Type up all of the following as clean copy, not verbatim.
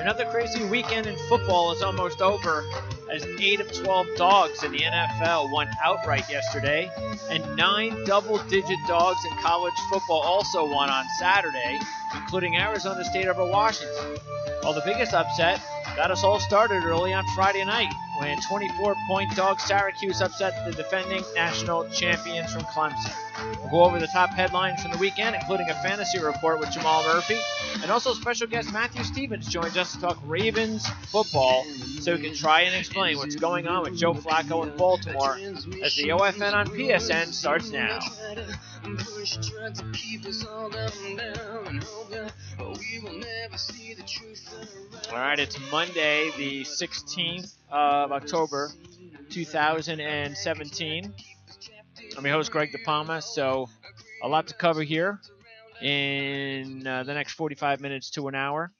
Another crazy weekend in football is almost over as 8 of 12 dogs in the NFL won outright yesterday, and 9 double-digit dogs in college football also won on Saturday, including Arizona State over Washington. While the biggest upset got us all started early on Friday night when 24-point dog Syracuse upset the defending national champions from Clemson. We'll go over the top headlines from the weekend, including a fantasy report with Jamal Murphy, and also special guest Matthew Stevens joins us to talk Ravens football so we can try and explain what's going on with Joe Flacco in Baltimore as the OFN on PSN starts now. All right, it's Monday, the 16th of October, 2017. I'm your host, Greg DePalma, so a lot to cover here in the next 45 minutes to an hour.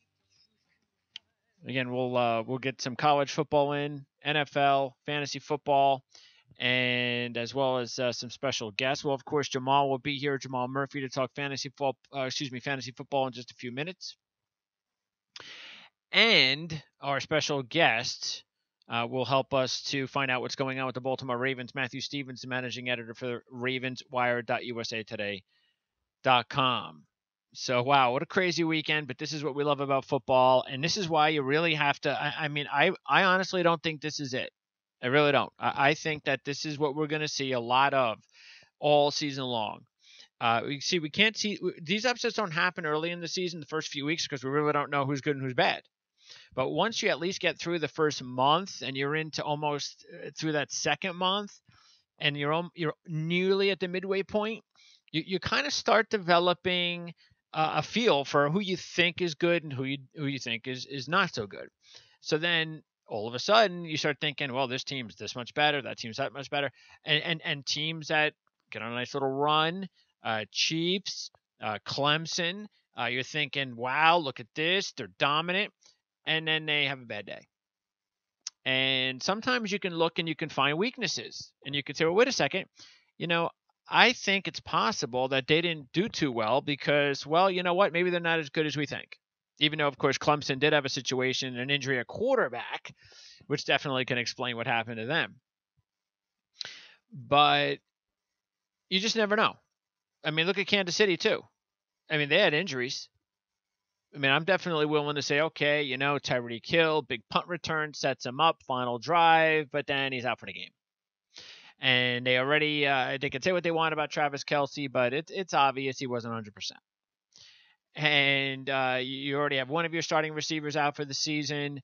Again, we'll get some college football in, NFL, fantasy football, and as well as some special guests. Well, of course, Jamal will be here, Jamal Murphy, to talk fantasy football in just a few minutes. And our special guest will help us to find out what's going on with the Baltimore Ravens. Matthew Stevens, the managing editor for RavensWire.usatoday.com. So, wow, what a crazy weekend, but this is what we love about football, and this is why you really have to – I honestly don't think this is it. I really don't. I think that this is what we're going to see a lot of all season long. We can't see – these upsets don't happen early in the season, the first few weeks, because we really don't know who's good and who's bad. But once you at least get through the first month and you're into almost through that second month and you're nearly at the midway point, you kind of start developing a feel for who you think is good and who you think is not so good. So then all of a sudden you start thinking, well, this team's this much better, that team's that much better. And teams that get on a nice little run, Chiefs, Clemson, you're thinking, wow, look at this, they're dominant. And then they have a bad day. And sometimes you can look and you can find weaknesses. And you can say, well, wait a second. I think it's possible that they didn't do too well because, well, you know what? Maybe they're not as good as we think. Even though, of course, Clemson did have a situation, an injury at quarterback, which definitely can explain what happened to them. But you just never know. Look at Kansas City, too. They had injuries. I'm definitely willing to say, okay, Tyreek Hill, big punt return, sets him up, final drive, but then he's out for the game. And they already, they can say what they want about Travis Kelce, but it's obvious he wasn't 100%. And you already have one of your starting receivers out for the season.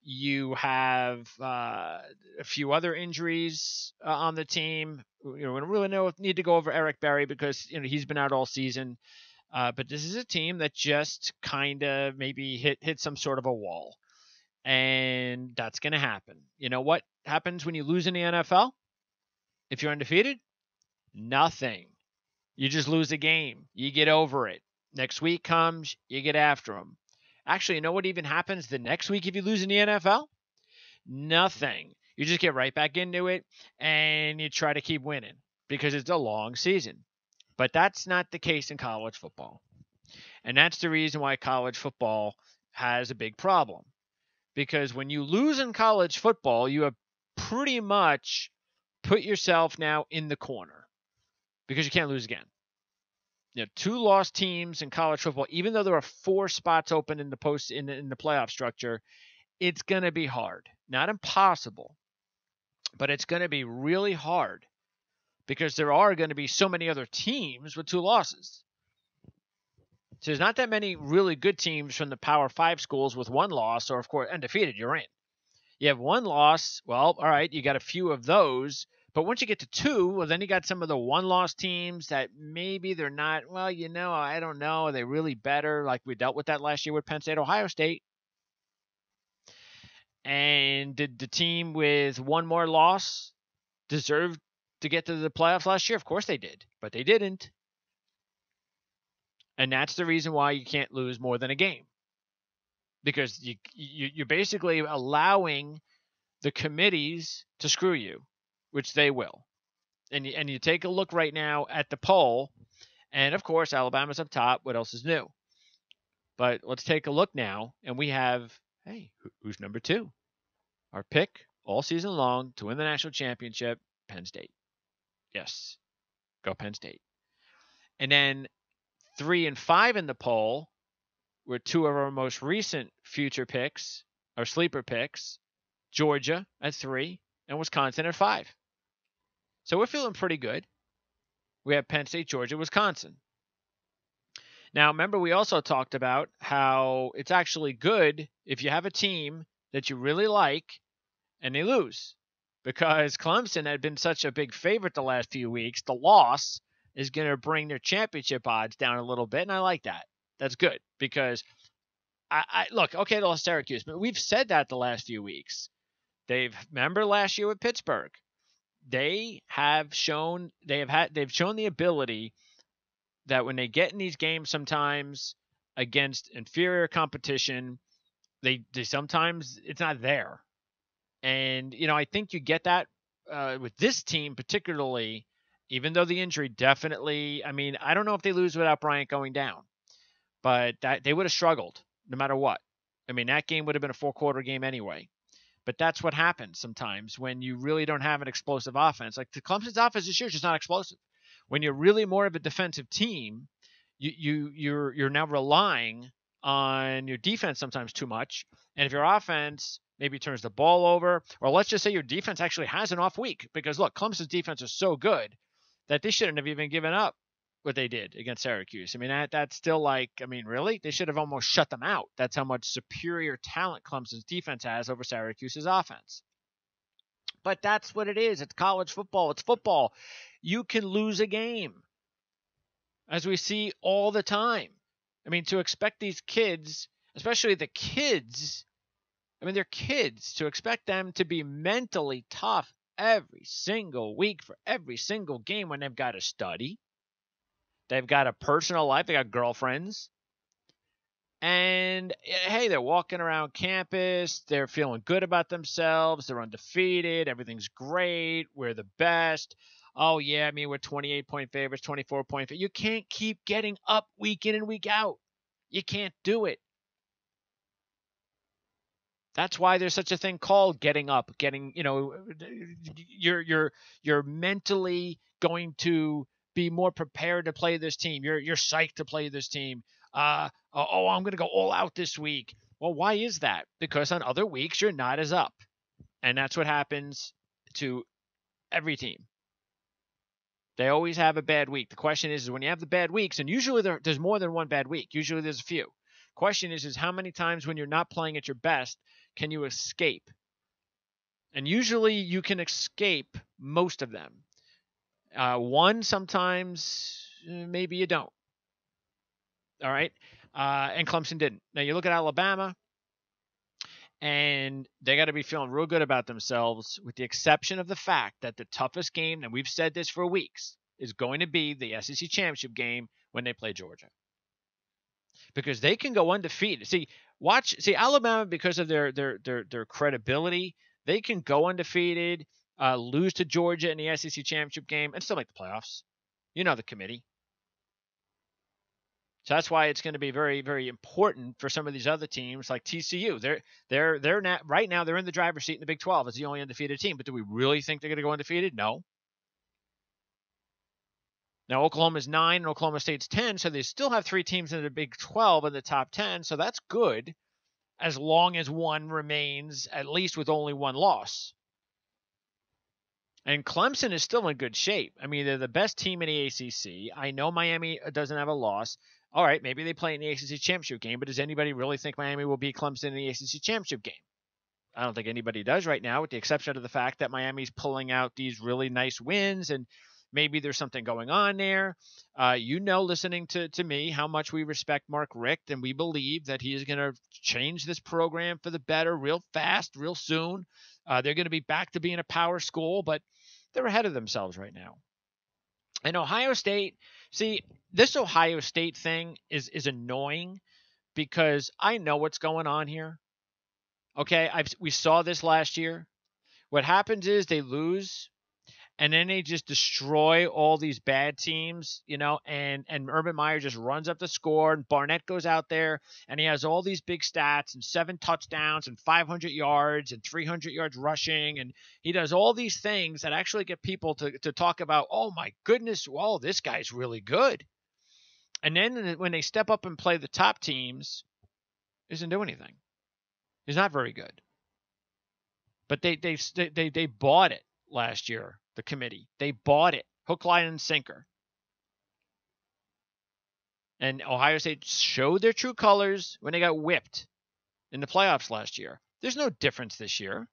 You have a few other injuries on the team. We don't really need to go over Eric Berry because he's been out all season. But this is a team that just kind of maybe hit some sort of a wall. And that's going to happen. You know what happens when you lose in the NFL? If you're undefeated? Nothing. You just lose a game. You get over it. Next week comes, you get after them. Actually, you know what even happens the next week if you lose in the NFL? Nothing. You just get right back into it, and you try to keep winning because it's a long season. But that's not the case in college football. And that's the reason why college football has a big problem. Because when you lose in college football, you have pretty much put yourself now in the corner. Because you can't lose again. 2 lost teams in college football, even though there are 4 spots open in the playoff structure, it's going to be hard. Not impossible, but it's going to be really hard. Because there are going to be so many other teams with 2 losses. So there's not that many really good teams from the Power 5 schools with 1 loss, or of course, undefeated, you're in. You have 1 loss, well, all right, you got a few of those. But once you get to 2, well, then you got some of the 1-loss teams that maybe they're not, well, I don't know, are they really better? Like we dealt with that last year with Penn State, Ohio State. And did the team with 1 more loss deserve to get to the playoffs last year? Of course they did, but they didn't. And that's the reason why you can't lose more than a game. Because you're basically allowing the committees to screw you, which they will. And you take a look right now at the poll, and of course Alabama's up top. What else is new? But let's take a look now, and we have, hey, who's number 2? Our pick all season long to win the national championship, Penn State. Yes, go Penn State. And then 3 and 5 in the poll were 2 of our most recent future picks, our sleeper picks, Georgia at 3 and Wisconsin at 5. So we're feeling pretty good. We have Penn State, Georgia, Wisconsin. Now, remember, we also talked about how it's actually good if you have a team that you really like and they lose, because Clemson had been such a big favorite the last few weeks. The loss is going to bring their championship odds down a little bit, and I like that. That's good, because I look, okay, they lost Syracuse, but we've said that the last few weeks. Remember last year with Pittsburgh, they've shown the ability that when they get in these games sometimes against inferior competition, they sometimes it's not there. And, I think you get that with this team particularly, even though the injury definitely, I don't know if they lose without Bryant going down, but they would have struggled no matter what. That game would have been a 4-quarter game anyway. But that's what happens sometimes when you really don't have an explosive offense. Like the Clemson's offense this year is just not explosive. When you're really more of a defensive team, you're now relying on your defense sometimes too much. And if your offense maybe turns the ball over, or let's just say your defense actually has an off week, because look, Clemson's defense is so good that they shouldn't have even given up what they did against Syracuse. That's still really? They should have almost shut them out. That's how much superior talent Clemson's defense has over Syracuse's offense. But that's what it is. It's college football. It's football. You can lose a game, as we see all the time. To expect these kids, especially the kids, they're kids, to expect them to be mentally tough every single week for every single game when they've got to study. They've got a personal life. They got girlfriends. And, hey, they're walking around campus. They're feeling good about themselves. They're undefeated. Everything's great. We're the best. Oh, yeah, we're 28-point favorites, 24-point favorites. You can't keep getting up week in and week out. You can't do it. That's why there's such a thing called getting up, you're mentally going to be more prepared to play this team. You're psyched to play this team. I'm going to go all out this week. Well, why is that? Because on other weeks, you're not as up. And that's what happens to every team. They always have a bad week. The question is when you have the bad weeks, and usually there's more than one bad week. Usually there's a few. Question is how many times when you're not playing at your best can you escape? And usually you can escape most of them. One, sometimes maybe you don't. All right? And Clemson didn't. Now you look at Alabama, and they got to be feeling real good about themselves, with the exception of the fact that the toughest game, and we've said this for weeks, is going to be the SEC championship game when they play Georgia. Because they can go undefeated. See Alabama, because of their credibility, they can go undefeated, lose to Georgia in the SEC championship game, and still make the playoffs. The committee. So that's why it's going to be very, very important for some of these other teams like TCU. They're not, right now they're in the driver's seat in the Big 12 as the only undefeated team. But do we really think they're going to go undefeated? No. Now Oklahoma's 9 and Oklahoma State's 10, so they still have 3 teams in the Big 12 in the top 10. So that's good, as long as one remains at least with only one loss. And Clemson is still in good shape. They're the best team in the ACC. I know Miami doesn't have a loss. All right, maybe they play in the ACC championship game, but does anybody really think Miami will beat Clemson in the ACC championship game? I don't think anybody does right now, with the exception of the fact that Miami's pulling out these really nice wins, and maybe there's something going on there. Listening to me, how much we respect Mark Richt, and we believe that he is going to change this program for the better real fast, real soon. They're going to be back to being a power school, but they're ahead of themselves right now. And Ohio State, this Ohio State thing is annoying, because I know what's going on here. Okay, we saw this last year. What happens is they lose, and then they just destroy all these bad teams, and Urban Meyer just runs up the score, and Barnett goes out there and he has all these big stats and 7 touchdowns and 500 yards and 300 yards rushing, and he does all these things that actually get people to talk about, oh my goodness, well, this guy's really good. And then when they step up and play the top teams, he doesn't do anything. He's not very good. But they bought it last year, the committee. They bought it, hook, line, and sinker. And Ohio State showed their true colors when they got whipped in the playoffs last year. There's no difference this year.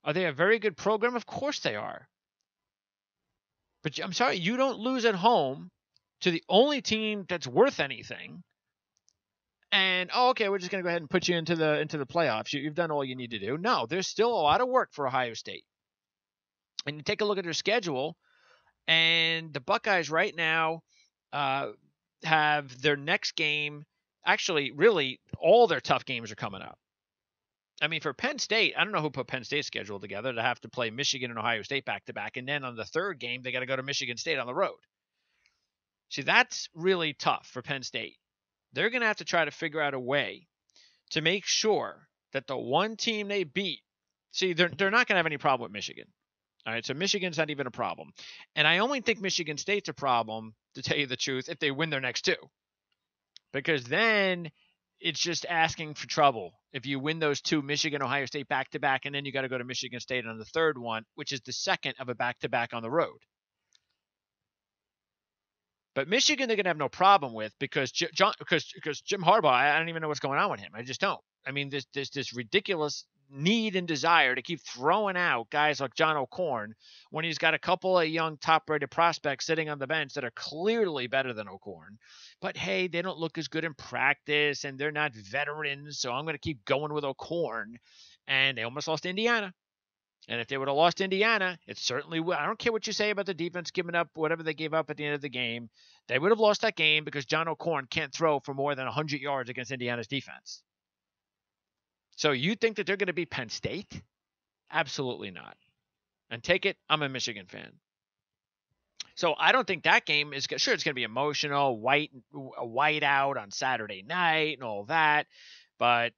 Are they a very good program? Of course they are. But I'm sorry, you don't lose at home to the only team that's worth anything. And, okay, we're just going to go ahead and put you into the playoffs. You've done all you need to do. No, there's still a lot of work for Ohio State. And you take a look at their schedule, and the Buckeyes right now have their next game. Actually, really, all their tough games are coming up. I mean, for Penn State, I don't know who put Penn State's schedule together to have to play Michigan and Ohio State back-to-back. And then on the third game, they got to go to Michigan State on the road. See, that's really tough for Penn State. They're going to have to try to figure out a way to make sure that the one team they beat, see, they're not going to have any problem with Michigan. All right, so Michigan's not even a problem. And I only think Michigan State's a problem, to tell you the truth, if they win their next 2. Because then it's just asking for trouble. If you win those 2, Michigan, Ohio State back-to-back, and then you got to go to Michigan State on the third one, which is the second of a back-to-back on the road. But Michigan, they're going to have no problem with because Jim Harbaugh, I don't even know what's going on with him. I just don't. I mean, there's this ridiculous need and desire to keep throwing out guys like John O'Korn when he's got a couple of young top-rated prospects sitting on the bench that are clearly better than O'Korn. But, hey, they don't look as good in practice, and they're not veterans, so I'm going to keep going with O'Korn. And they almost lost to Indiana. And if they would have lost Indiana, it certainly would. I don't care what you say about the defense giving up whatever they gave up at the end of the game. They would have lost that game because John O'Korn can't throw for more than 100 yards against Indiana's defense. So you think that they're going to beat Penn State? Absolutely not. And take it, I'm a Michigan fan. So I don't think that game is sure. It's going to be emotional, a white out on Saturday night and all that, but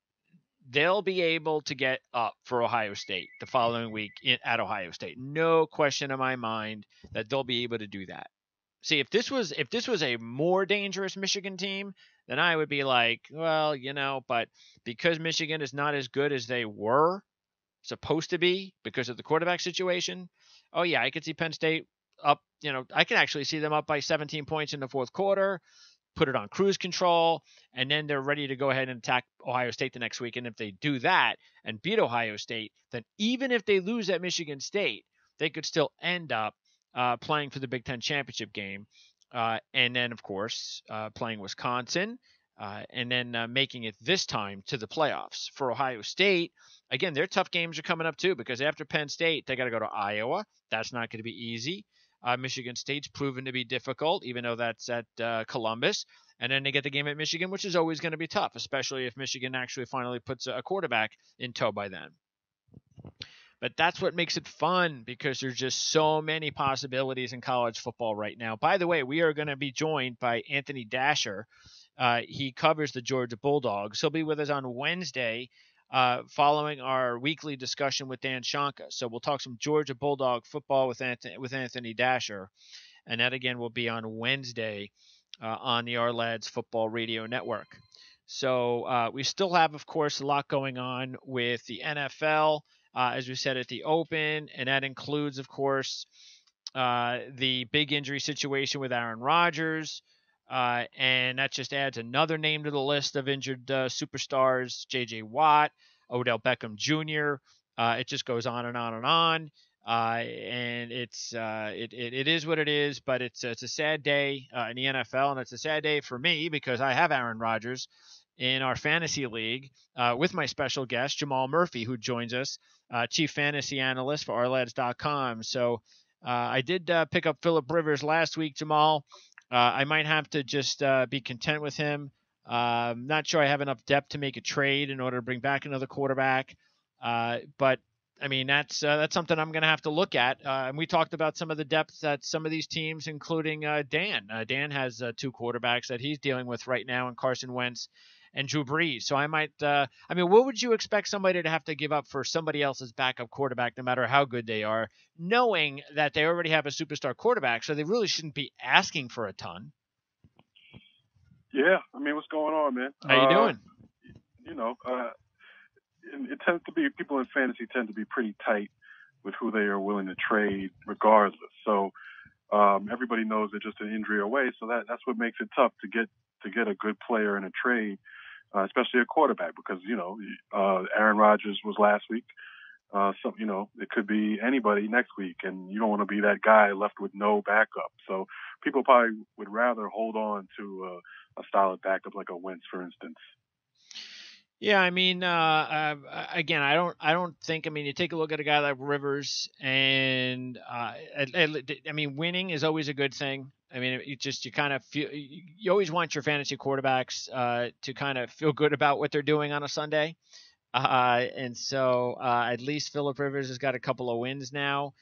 they'll be able to get up for Ohio State the following week at Ohio State. No question in my mind that they'll be able to do that. See, if this was a more dangerous Michigan team, then I would be like, well, but because Michigan is not as good as they were supposed to be because of the quarterback situation, oh yeah, I could see Penn State up, I can actually see them up by 17 points in the fourth quarter, put it on cruise control, and then they're ready to go ahead and attack Ohio State the next week. And if they do that and beat Ohio State, then even if they lose at Michigan State, they could still end up playing for the Big Ten championship game. And then, of course, playing Wisconsin, and then making it this time to the playoffs. For Ohio State, again, their tough games are coming up too, because after Penn State, they got to go to Iowa. That's not going to be easy. Michigan State's proven to be difficult, even though that's at Columbus. And then they get the game at Michigan, which is always going to be tough, especially if Michigan actually finally puts a quarterback in tow by then. But that's what makes it fun, because there's just so many possibilities in college football right now. By the way, we are going to be joined by Anthony Dasher. He covers the Georgia Bulldogs. He'll be with us on Wednesday following our weekly discussion with Dan Shanka. So we'll talk some Georgia Bulldog football with Anthony Dasher. And that, again, will be on Wednesday on the Ourlads Football Radio Network. So we still have, of course, a lot going on with the NFL, as we said at the Open. And that includes, of course, the big injury situation with Aaron Rodgers. And that just adds another name to the list of injured superstars, J.J. Watt, Odell Beckham Jr. It just goes on and on and on. And it is what it is, but it's a sad day in the NFL, and it's a sad day for me because I have Aaron Rodgers in our fantasy league with my special guest, Jamal Murphy, who joins us, chief fantasy analyst for Ourlads.com. So I did pick up Phillip Rivers last week, Jamal. I might have to just be content with him. Not sure I have enough depth to make a trade in order to bring back another quarterback. But I mean, that's something I'm going to have to look at. And we talked about some of the depth that some of these teams, including Dan. Dan has two quarterbacks that he's dealing with right now, in Carson Wentz and Drew Brees. So I might. I mean, what would you expect somebody to have to give up for somebody else's backup quarterback, no matter how good they are, knowing that they already have a superstar quarterback, so they really shouldn't be asking for a ton. Yeah, I mean, what's going on, man? How you doing? You know, it tends to be, people in fantasy tend to be pretty tight with who they are willing to trade regardless. So everybody knows they're just an injury away. So that's what makes it tough to get a good player in a trade, especially a quarterback, because, Aaron Rodgers was last week. So, it could be anybody next week, and you don't want to be that guy left with no backup. So people probably would rather hold on to a solid backup like a Wentz, for instance. Yeah, I mean, again, I don't think. I mean, you take a look at a guy like Rivers, and I mean, winning is always a good thing. I mean, you kind of feel, you always want your fantasy quarterbacks to kind of feel good about what they're doing on a Sunday, and so at least Phillip Rivers has got a couple of wins now.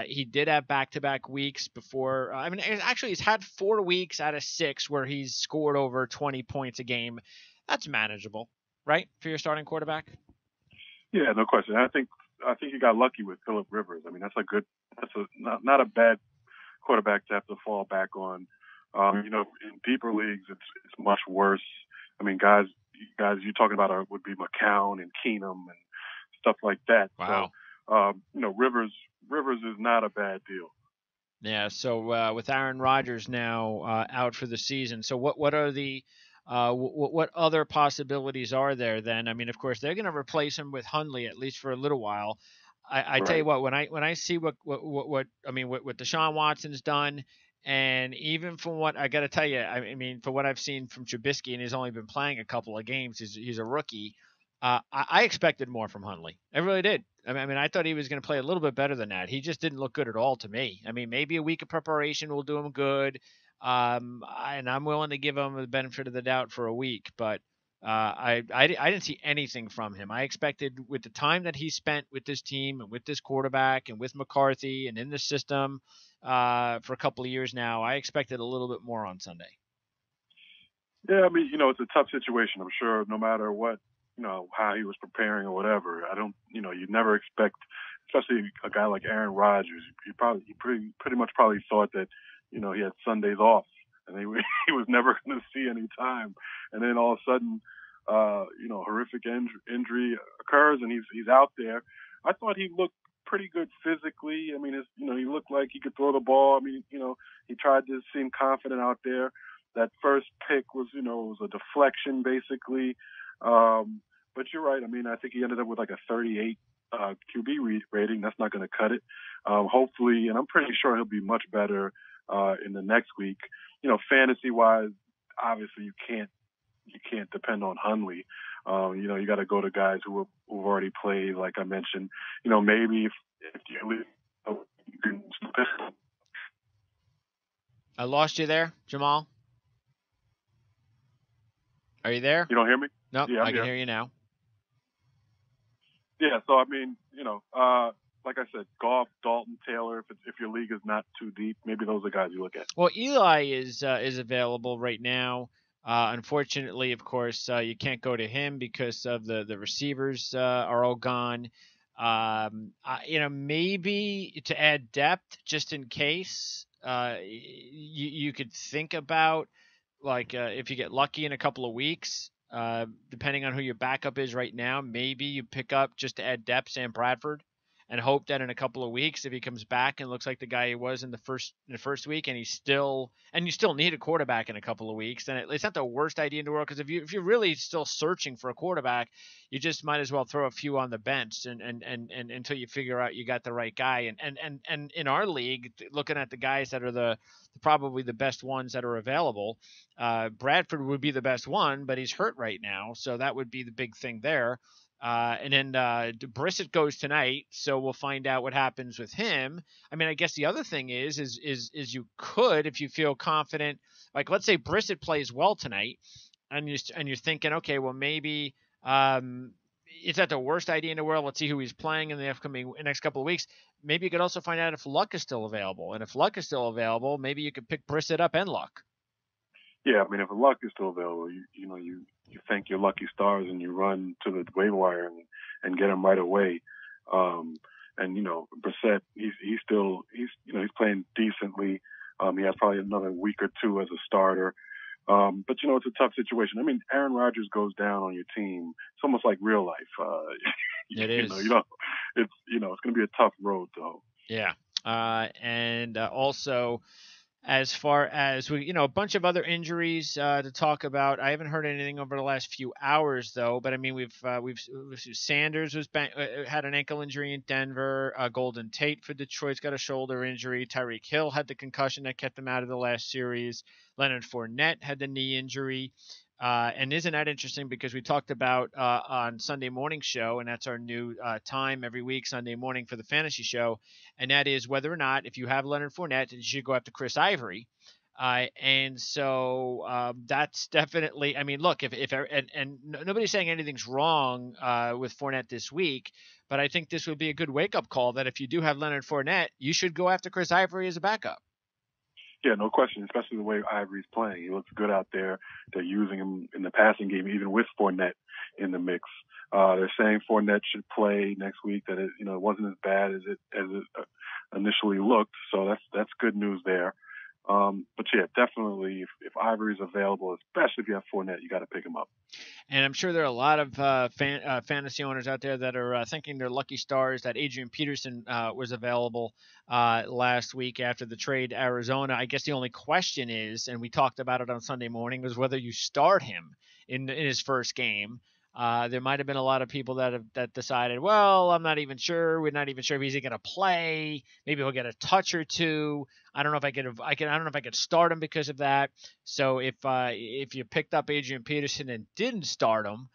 He did have back-to-back weeks before. I mean, actually, he's had 4 weeks out of 6 where he's scored over 20 points a game. That's manageable, right, for your starting quarterback? Yeah, no question. I think you got lucky with Phillip Rivers. I mean, that's not a bad quarterback to have to fall back on. In deeper leagues, it's much worse. I mean, guys you're talking about would be McCown and Keenum and stuff like that. Wow. So, Rivers is not a bad deal. Yeah. So with Aaron Rodgers now out for the season, so what are the what other possibilities are there then? I mean, of course, they're going to replace him with Hundley at least for a little while. I Right. tell you what, when I see what Deshaun Watson's done, and even from what I got to tell you, I mean, for what I've seen from Trubisky, and he's only been playing a couple of games, he's a rookie. I expected more from Hundley. I really did. I mean, I thought he was going to play a little bit better than that. He just didn't look good at all to me. I mean, maybe a week of preparation will do him good. And I'm willing to give him the benefit of the doubt for a week, but I didn't see anything from him. I expected, with the time that he spent with this team and with this quarterback and with McCarthy and in the system for a couple of years now, I expected a little bit more on Sunday. Yeah, I mean, it's a tough situation. I'm sure no matter what, how he was preparing or whatever, you'd never expect, especially a guy like Aaron Rodgers, he pretty much probably thought that, he had Sundays off and he was never going to see any time. And then all of a sudden, horrific injury occurs and he's out there. I thought he looked pretty good physically. I mean, he looked like he could throw the ball. I mean, he tried to seem confident out there. That first pick was, was a deflection basically. But you're right. I mean, I think he ended up with like a 38 QB rating. That's not going to cut it. Hopefully, and I'm pretty sure he'll be much better in the next week. Fantasy wise, obviously you can't depend on Hundley. You got to go to guys who've already played, like I mentioned. Maybe if you can. I lost you there, Jamal. Are you there? You don't hear me? Nope, yeah, I can hear you now. Yeah, so I mean, like I said, Goff, Dalton, Taylor. If your league is not too deep, maybe those are guys you look at. Well, Eli is available right now. Unfortunately, of course, you can't go to him because of the receivers are all gone. Maybe to add depth just in case, you could think about, like, if you get lucky in a couple of weeks, depending on who your backup is right now, maybe you pick up, just to add depth, Sam Bradford, and hope that in a couple of weeks, if he comes back and looks like the guy he was in the first week, and you still need a quarterback in a couple of weeks, then it's not the worst idea in the world. Because if you're really still searching for a quarterback, you just might as well throw a few on the bench and until you figure out you got the right guy. And in our league, looking at the guys that are probably the best ones that are available, Bradford would be the best one, but he's hurt right now, so that would be the big thing there. And then Brissett goes tonight, so we'll find out what happens with him. I mean, I guess the other thing is you could, if you feel confident, like let's say Brissett plays well tonight, and you're thinking, okay, well maybe it's not the worst idea in the world. Let's see who he's playing in the upcoming next couple of weeks. Maybe you could also find out if Luck is still available. And if Luck is still available, maybe you could pick Brissett up and Luck. Yeah, I mean, if Luck is still available, you thank your lucky stars and you run to the waiver wire and get him right away. And Brissett, he's playing decently. He has probably another week or two as a starter. But it's a tough situation. I mean, Aaron Rodgers goes down on your team. It's almost like real life. It is. It's going to be a tough road though. Yeah. And also, as far as a bunch of other injuries to talk about. I haven't heard anything over the last few hours though. But I mean, we've Sanders had an ankle injury in Denver. Golden Tate for Detroit's got a shoulder injury. Tyreek Hill had the concussion that kept him out of the last series. Leonard Fournette had the knee injury. And isn't that interesting? Because we talked about on Sunday morning show, and that's our new time every week, Sunday morning for the fantasy show, and that is whether or not if you have Leonard Fournette, you should go after Chris Ivory. And so that's definitely. I mean, look, if and nobody's saying anything's wrong with Fournette this week, but I think this would be a good wake up call that if you do have Leonard Fournette, you should go after Chris Ivory as a backup. Yeah, no question, especially the way Ivory's playing. He looks good out there. They're using him in the passing game, even with Fournette in the mix. They're saying Fournette should play next week, that it wasn't as bad as it initially looked. So that's good news there. But yeah, definitely if Ivory's available, especially if you have Fournette, you got to pick him up. And I'm sure there are a lot of fantasy owners out there that are thinking they're lucky stars that Adrian Peterson was available last week after the trade to Arizona. I guess the only question is, and we talked about it on Sunday morning, was whether you start him in his first game. There might have been a lot of people that decided, well, I'm not even sure. We're not even sure if he's going to play. Maybe he'll get a touch or two. I don't know if I don't know if I could start him because of that. So if you picked up Adrian Peterson and didn't start him,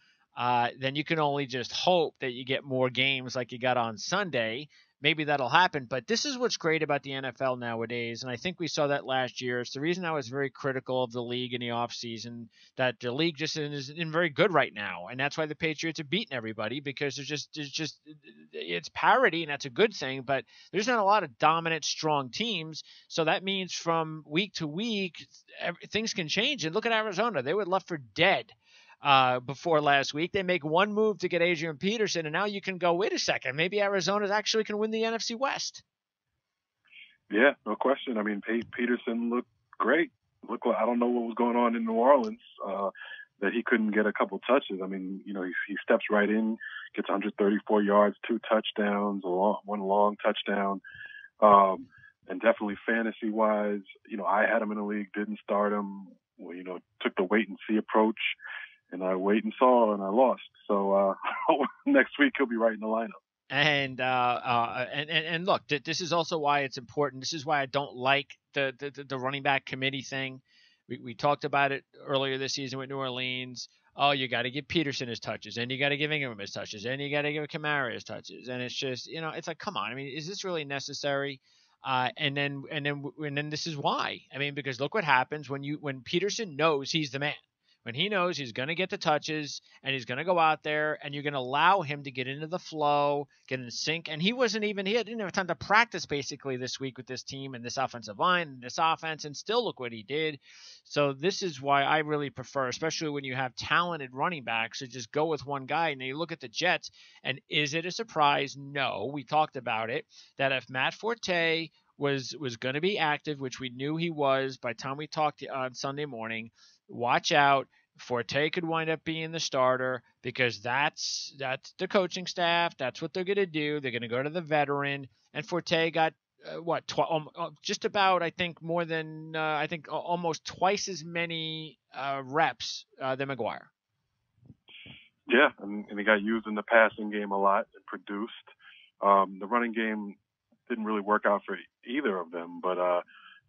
then you can only just hope that you get more games like you got on Sunday. Maybe that'll happen. But this is what's great about the NFL nowadays, and I think we saw that last year. It's the reason I was very critical of the league in the offseason, that the league just isn't very good right now. And that's why the Patriots are beating everybody, because it's parity, and that's a good thing, but there's not a lot of dominant, strong teams. So that means from week to week, things can change. And look at Arizona. They were left for dead before last week. They make one move to get Adrian Peterson, and now you can go, wait a second, maybe Arizona actually can win the NFC West. Yeah, no question. I mean, Peterson looked great. I don't know what was going on in New Orleans that he couldn't get a couple touches. I mean, he steps right in, gets 134 yards, 2 touchdowns, one long touchdown. And definitely fantasy-wise, I had him in the league, didn't start him. Well, took the wait and see approach. And I wait and saw, and I lost. So next week he'll be right in the lineup. And look, this is also why it's important. This is why I don't like the running back committee thing. We talked about it earlier this season with New Orleans. Oh, you got to give Peterson his touches, and you got to give Ingram his touches, and you got to give Kamara his touches, and it's just it's like, come on. I mean, is this really necessary? And then this is why. I mean, because look what happens when Peterson knows he's the man. When he knows he's going to get the touches and he's going to go out there and you're going to allow him to get into the flow, get in sync. And he didn't have time to practice basically this week with this team and this offensive line and this offense, and still look what he did. So this is why I really prefer, especially when you have talented running backs, to just go with one guy. And you look at the Jets, and is it a surprise? No, we talked about it, that if Matt Forte was going to be active, which we knew he was by the time we talked on Sunday morning, watch out. Forte could wind up being the starter, because that's the coaching staff. That's what they're going to do. They're going to go to the veteran. And Forte got just about, I think, more than almost twice as many reps than McGuire. Yeah, and he got used in the passing game a lot and produced. The running game didn't really work out for either of them. But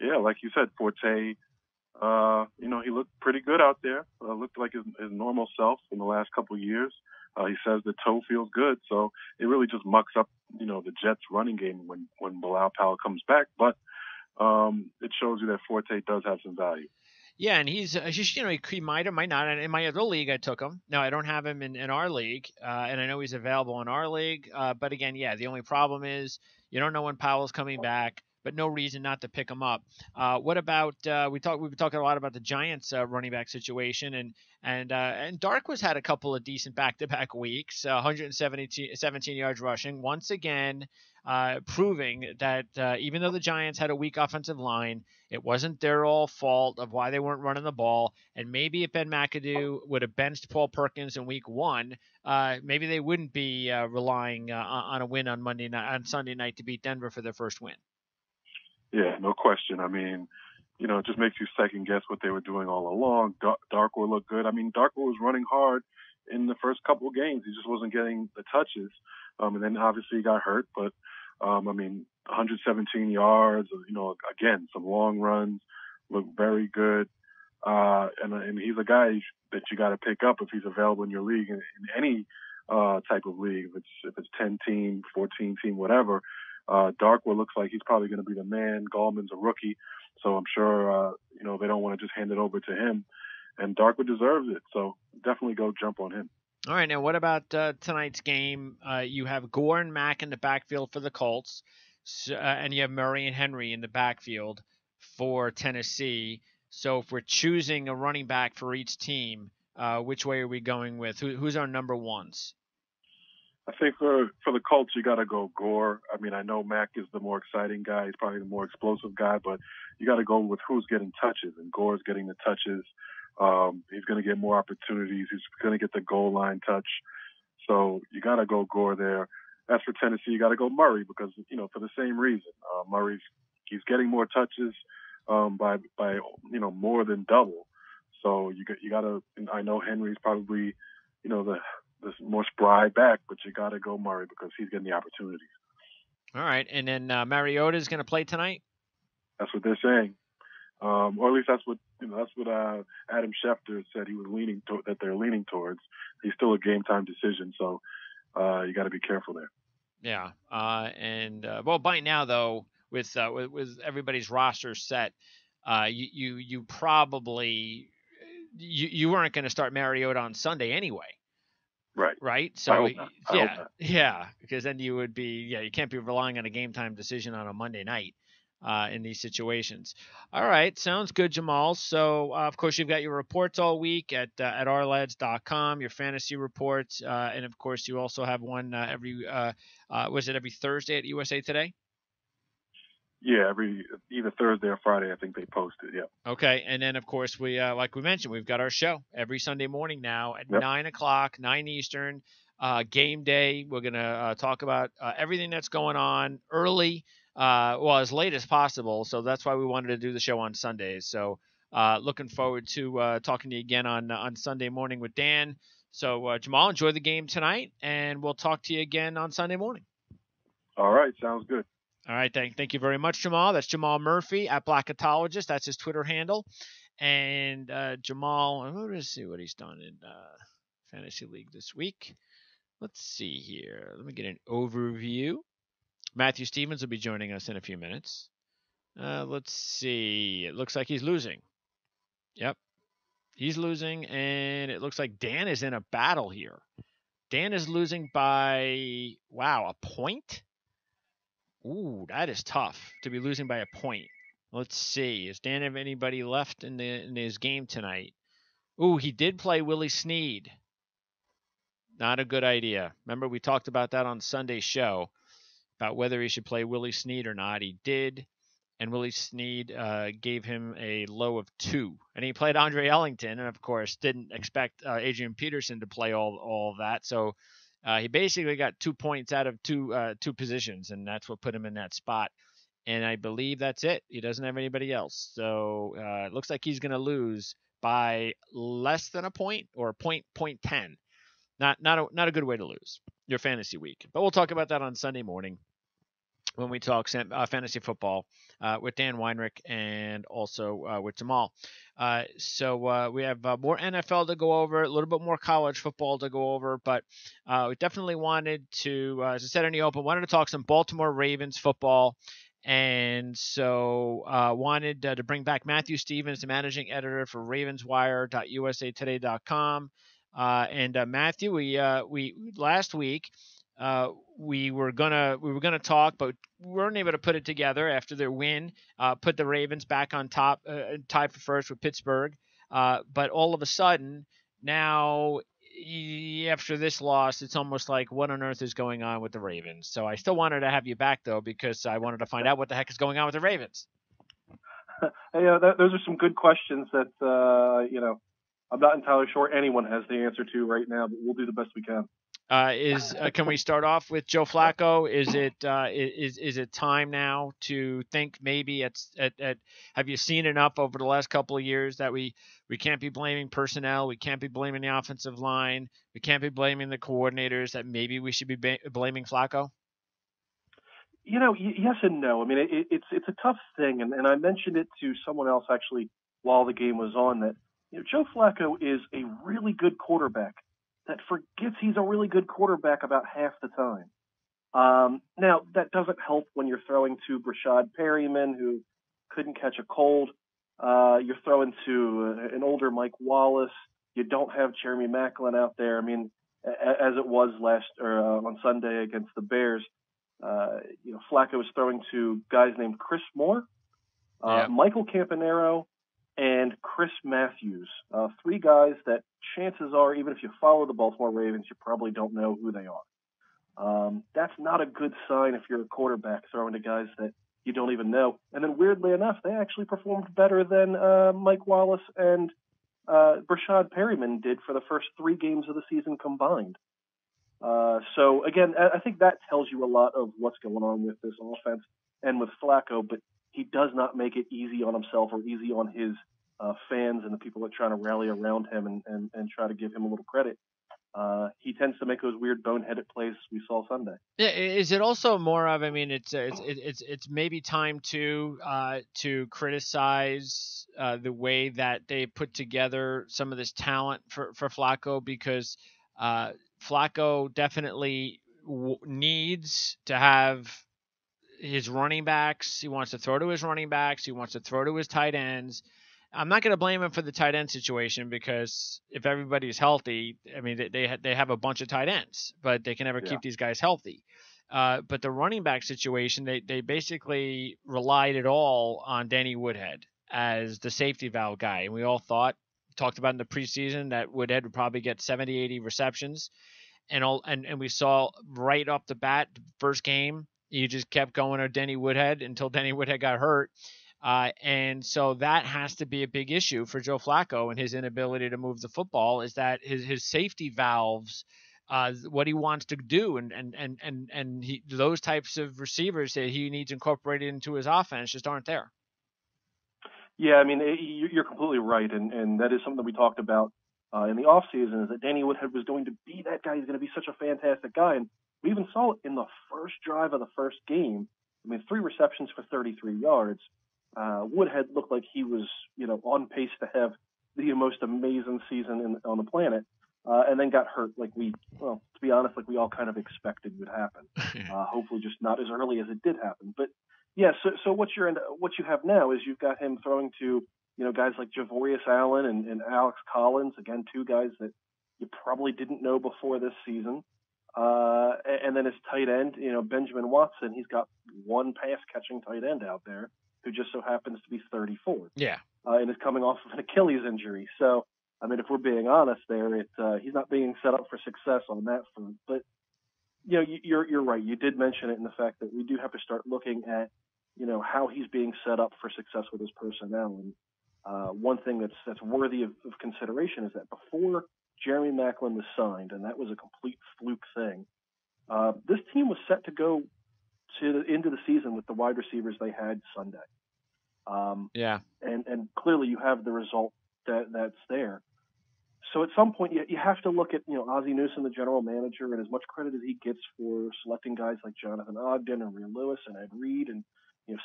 yeah, like you said, Forte. He looked pretty good out there. Looked like his normal self in the last couple of years. He says the toe feels good, so it really just mucks up, the Jets' running game when Bilal Powell comes back. But it shows you that Forte does have some value. Yeah, and he's just, he might or might not. And in my other league, I took him. No, I don't have him in our league, and I know he's available in our league. But again, yeah, the only problem is you don't know when Powell's coming back, but no reason not to pick him up. What about we've been talking a lot about the Giants running back situation, and Darkwas had a couple of decent back-to-back weeks, 117 yards rushing. Once again, proving that even though the Giants had a weak offensive line, it wasn't their all fault of why they weren't running the ball. And maybe if Ben McAdoo would have benched Paul Perkins in week 1, maybe they wouldn't be relying on a win on Sunday night to beat Denver for their first win. Yeah, no question. I mean, it just makes you second guess what they were doing all along. Darkwa looked good. I mean, Darkwa was running hard in the first couple of games. He just wasn't getting the touches. And then obviously he got hurt. But, 117 yards, again, some long runs, looked very good. And he's a guy that you got to pick up if he's available in your league, in any type of league, if it's 10 team, 14 team, whatever. Darkwa looks like he's probably going to be the man. Gallman's a rookie, so I'm sure they don't want to just hand it over to him. And Darkwa deserves it, so definitely go jump on him. All right, now what about tonight's game? You have Gore and Mack in the backfield for the Colts, and you have Murray and Henry in the backfield for Tennessee. So if we're choosing a running back for each team, which way are we going with? Who's our number ones? I think for the Colts, you got to go Gore. I mean, I know Mack is the more exciting guy. He's probably the more explosive guy, but you got to go with who's getting touches, and Gore's getting the touches. He's going to get more opportunities. He's going to get the goal line touch. So you got to go Gore there. As for Tennessee, you got to go Murray because, for the same reason. He's getting more touches by more than double. So you got to. I know Henry's probably, the more spry back, but you got to go Murray because he's getting the opportunities. All right, and then Mariota is going to play tonight. That's what they're saying, or at least that's what Adam Schefter said he was that they're leaning towards. He's still a game time decision, so you got to be careful there. Yeah, and by now though, with everybody's roster set, you probably you weren't going to start Mariota on Sunday anyway. Right. So yeah, because then you would be you can't be relying on a game time decision on a Monday night in these situations. All right, sounds good, Jamal. So of course you've got your reports all week at Ourlads.com, your fantasy reports, and of course you also have one every Thursday at USA Today? Yeah, either Thursday or Friday, I think they post it. Yeah. Okay, and then of course we, like we mentioned, we've got our show every Sunday morning now at 9 o'clock, 9 Eastern. Game day. We're gonna talk about everything that's going on early, as late as possible. So that's why we wanted to do the show on Sundays. So looking forward to talking to you again on Sunday morning with Dan. So Jamal, enjoy the game tonight, and we'll talk to you again on Sunday morning. All right, sounds good. All right, thank you very much, Jamal. That's Jamal Murphy at Blackatologist. That's his Twitter handle. And Jamal, I'm going to see what he's done in Fantasy League this week. Let's see here. Let me get an overview. Matthew Stevens will be joining us in a few minutes. Let's see. It looks like he's losing. Yep, he's losing, and it looks like Dan is in a battle here. Dan is losing by, a point? Ooh, that is tough to be losing by a point. Let's see. Does Dan have anybody left in his game tonight? Ooh, he did play Willie Snead. Not a good idea. Remember, we talked about that on Sunday's show, about whether he should play Willie Snead or not. He did, and Willie Snead gave him a low of 2. And he played Andre Ellington, and of course didn't expect Adrian Peterson to play all of that. So he basically got 2 points out of two positions, and that's what put him in that spot. And I believe that's it. He doesn't have anybody else. So it looks like he's going to lose by less than a point, or point 10. Not a good way to lose your fantasy week. But we'll talk about that on Sunday morning when we talk fantasy football with Dan Weinrich and also with Jamal. So we have more NFL to go over, a little bit more college football to go over, but we definitely wanted to, as I said in the open, wanted to talk some Baltimore Ravens football. And so wanted to bring back Matthew Stevens, the managing editor for ravenswire.usatoday.com. And Matthew, we last week we were gonna talk, but we weren't able to put it together after their win. Put the Ravens back on top, tied for first with Pittsburgh. But all of a sudden now, after this loss, it's almost like what on earth is going on with the Ravens? So I still wanted to have you back though, because I wanted to find out what the heck is going on with the Ravens. Hey, those are some good questions that I'm not entirely sure anyone has the answer to right now, but we'll do the best we can. Can we start off with Joe Flacco? Is it time now to think maybe at have you seen enough over the last couple of years that we can't be blaming personnel, we can't be blaming the offensive line, we can't be blaming the coordinators, that maybe we should be blaming Flacco? Yes and no. I mean, it's a tough thing, and I mentioned it to someone else actually while the game was on, that Joe Flacco is a really good quarterback that forgets he's a really good quarterback about half the time. Now, that doesn't help when you're throwing to Brashad Perryman, who couldn't catch a cold. You're throwing to an older Mike Wallace. You don't have Jeremy Maclin out there. I mean, as it was on Sunday against the Bears, Flacco was throwing to guys named Chris Moore, Michael Campanaro, and Chris Matthews, three guys that chances are, even if you follow the Baltimore Ravens, you probably don't know who they are. That's not a good sign if you're a quarterback throwing to guys that you don't even know. And then weirdly enough, they actually performed better than Mike Wallace and Brashad Perryman did for the first 3 games of the season combined. So again, I think that tells you a lot of what's going on with this offense and with Flacco, but he does not make it easy on himself or easy on his fans and the people that are trying to rally around him and try to give him a little credit. He tends to make those weird boneheaded plays we saw Sunday. Yeah, is it also more of? I mean, it's maybe time to criticize the way that they put together some of this talent for Flacco, because Flacco definitely needs to have his running backs. He wants to throw to his running backs. He wants to throw to his tight ends. I'm not going to blame him for the tight end situation, because if everybody's healthy, I mean, they have a bunch of tight ends, but they can never keep these guys healthy. But the running back situation, they basically relied it all on Danny Woodhead as the safety valve guy. And we all talked about in the preseason that Woodhead would probably get 70, 80 receptions. And we saw right off the bat, first game, you just kept going to Denny Woodhead until Denny Woodhead got hurt. And so that has to be a big issue for Joe Flacco and his inability to move the football, is that his safety valves, what he wants to do, and those types of receivers that he needs incorporated into his offense just aren't there. Yeah, I mean, you're completely right, and that is something that we talked about in the offseason, is that Danny Woodhead was going to be that guy. He's going to be such a fantastic guy, and we even saw it in the first drive of the first game. I mean, 3 receptions for 33 yards. Woodhead looked like he was, on pace to have the most amazing season on the planet, and then got hurt to be honest, like we all kind of expected would happen. Hopefully just not as early as it did happen. But yeah, so what you have now is you've got him throwing to, guys like Javorius Allen and Alex Collins, again, 2 guys that you probably didn't know before this season. And then his tight end, Benjamin Watson, he's got 1 pass catching tight end out there who just so happens to be 34. Yeah. And is coming off of an Achilles injury. So, I mean, if we're being honest there, he's not being set up for success on that front. But, you're right. You did mention it in the fact that we do have to start looking at, how he's being set up for success with his personnel. And one thing that's worthy of consideration is that before Jeremy Maclin was signed, and that was a complete fluke thing, this team was set to go into the season with the wide receivers they had Sunday. And clearly you have the result that's there. So at some point you have to look at, Ozzie Newsome, the general manager, and as much credit as he gets for selecting guys like Jonathan Ogden and Ray Lewis and Ed Reed and,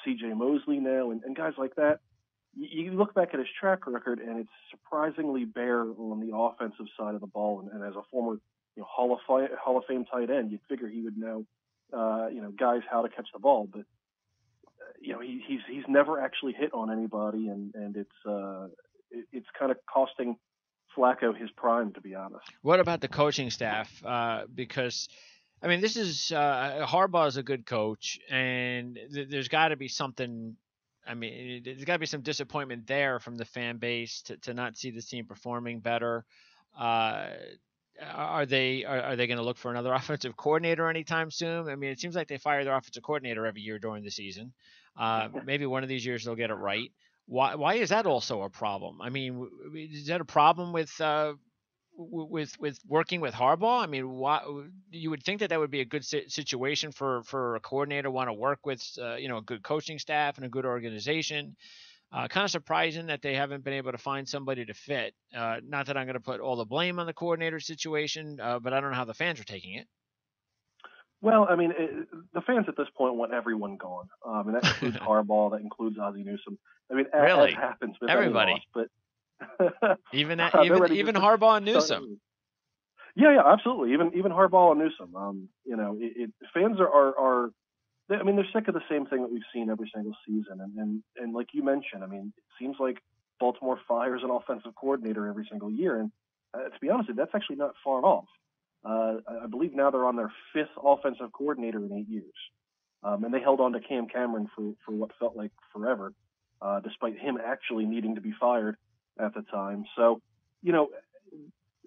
C.J. Mosley now and guys like that. You look back at his track record, and it's surprisingly bare on the offensive side of the ball. And as a former Hall of Fame tight end, you'd figure he would know, guys how to catch the ball. But he's never actually hit on anybody, and it's kind of costing Flacco his prime, to be honest. What about the coaching staff? Because I mean, this is Harbaugh is a good coach, and there's got to be something. I mean, there's got to be some disappointment there from the fan base to not see this team performing better. Are they going to look for another offensive coordinator anytime soon? I mean, it seems like they fire their offensive coordinator every year during the season. Maybe one of these years they'll get it right. Why is that also a problem? I mean, is that a problem with working with Harbaugh? I mean, you would think that would be a good situation for a coordinator to want to work with a good coaching staff and a good organization. Kind of surprising that they haven't been able to find somebody to fit. Not that I'm going to put all the blame on the coordinator situation, but I don't know how the fans are taking it. Well, I mean, the fans at this point want everyone gone. And that includes Harbaugh, that includes Ozzie Newsome. I mean, really? as happens with everybody, loss, but even Harbaugh and Newsome. Yeah, absolutely. Even Harbaugh and Newsome. Fans are. I mean, they're sick of the same thing that we've seen every single season, and like you mentioned, I mean, it seems like Baltimore fires an offensive coordinator every single year, and to be honest, that's actually not far off. I believe now they're on their 5th offensive coordinator in 8 years, and they held on to Cam Cameron for what felt like forever, despite him actually needing to be fired at the time. So,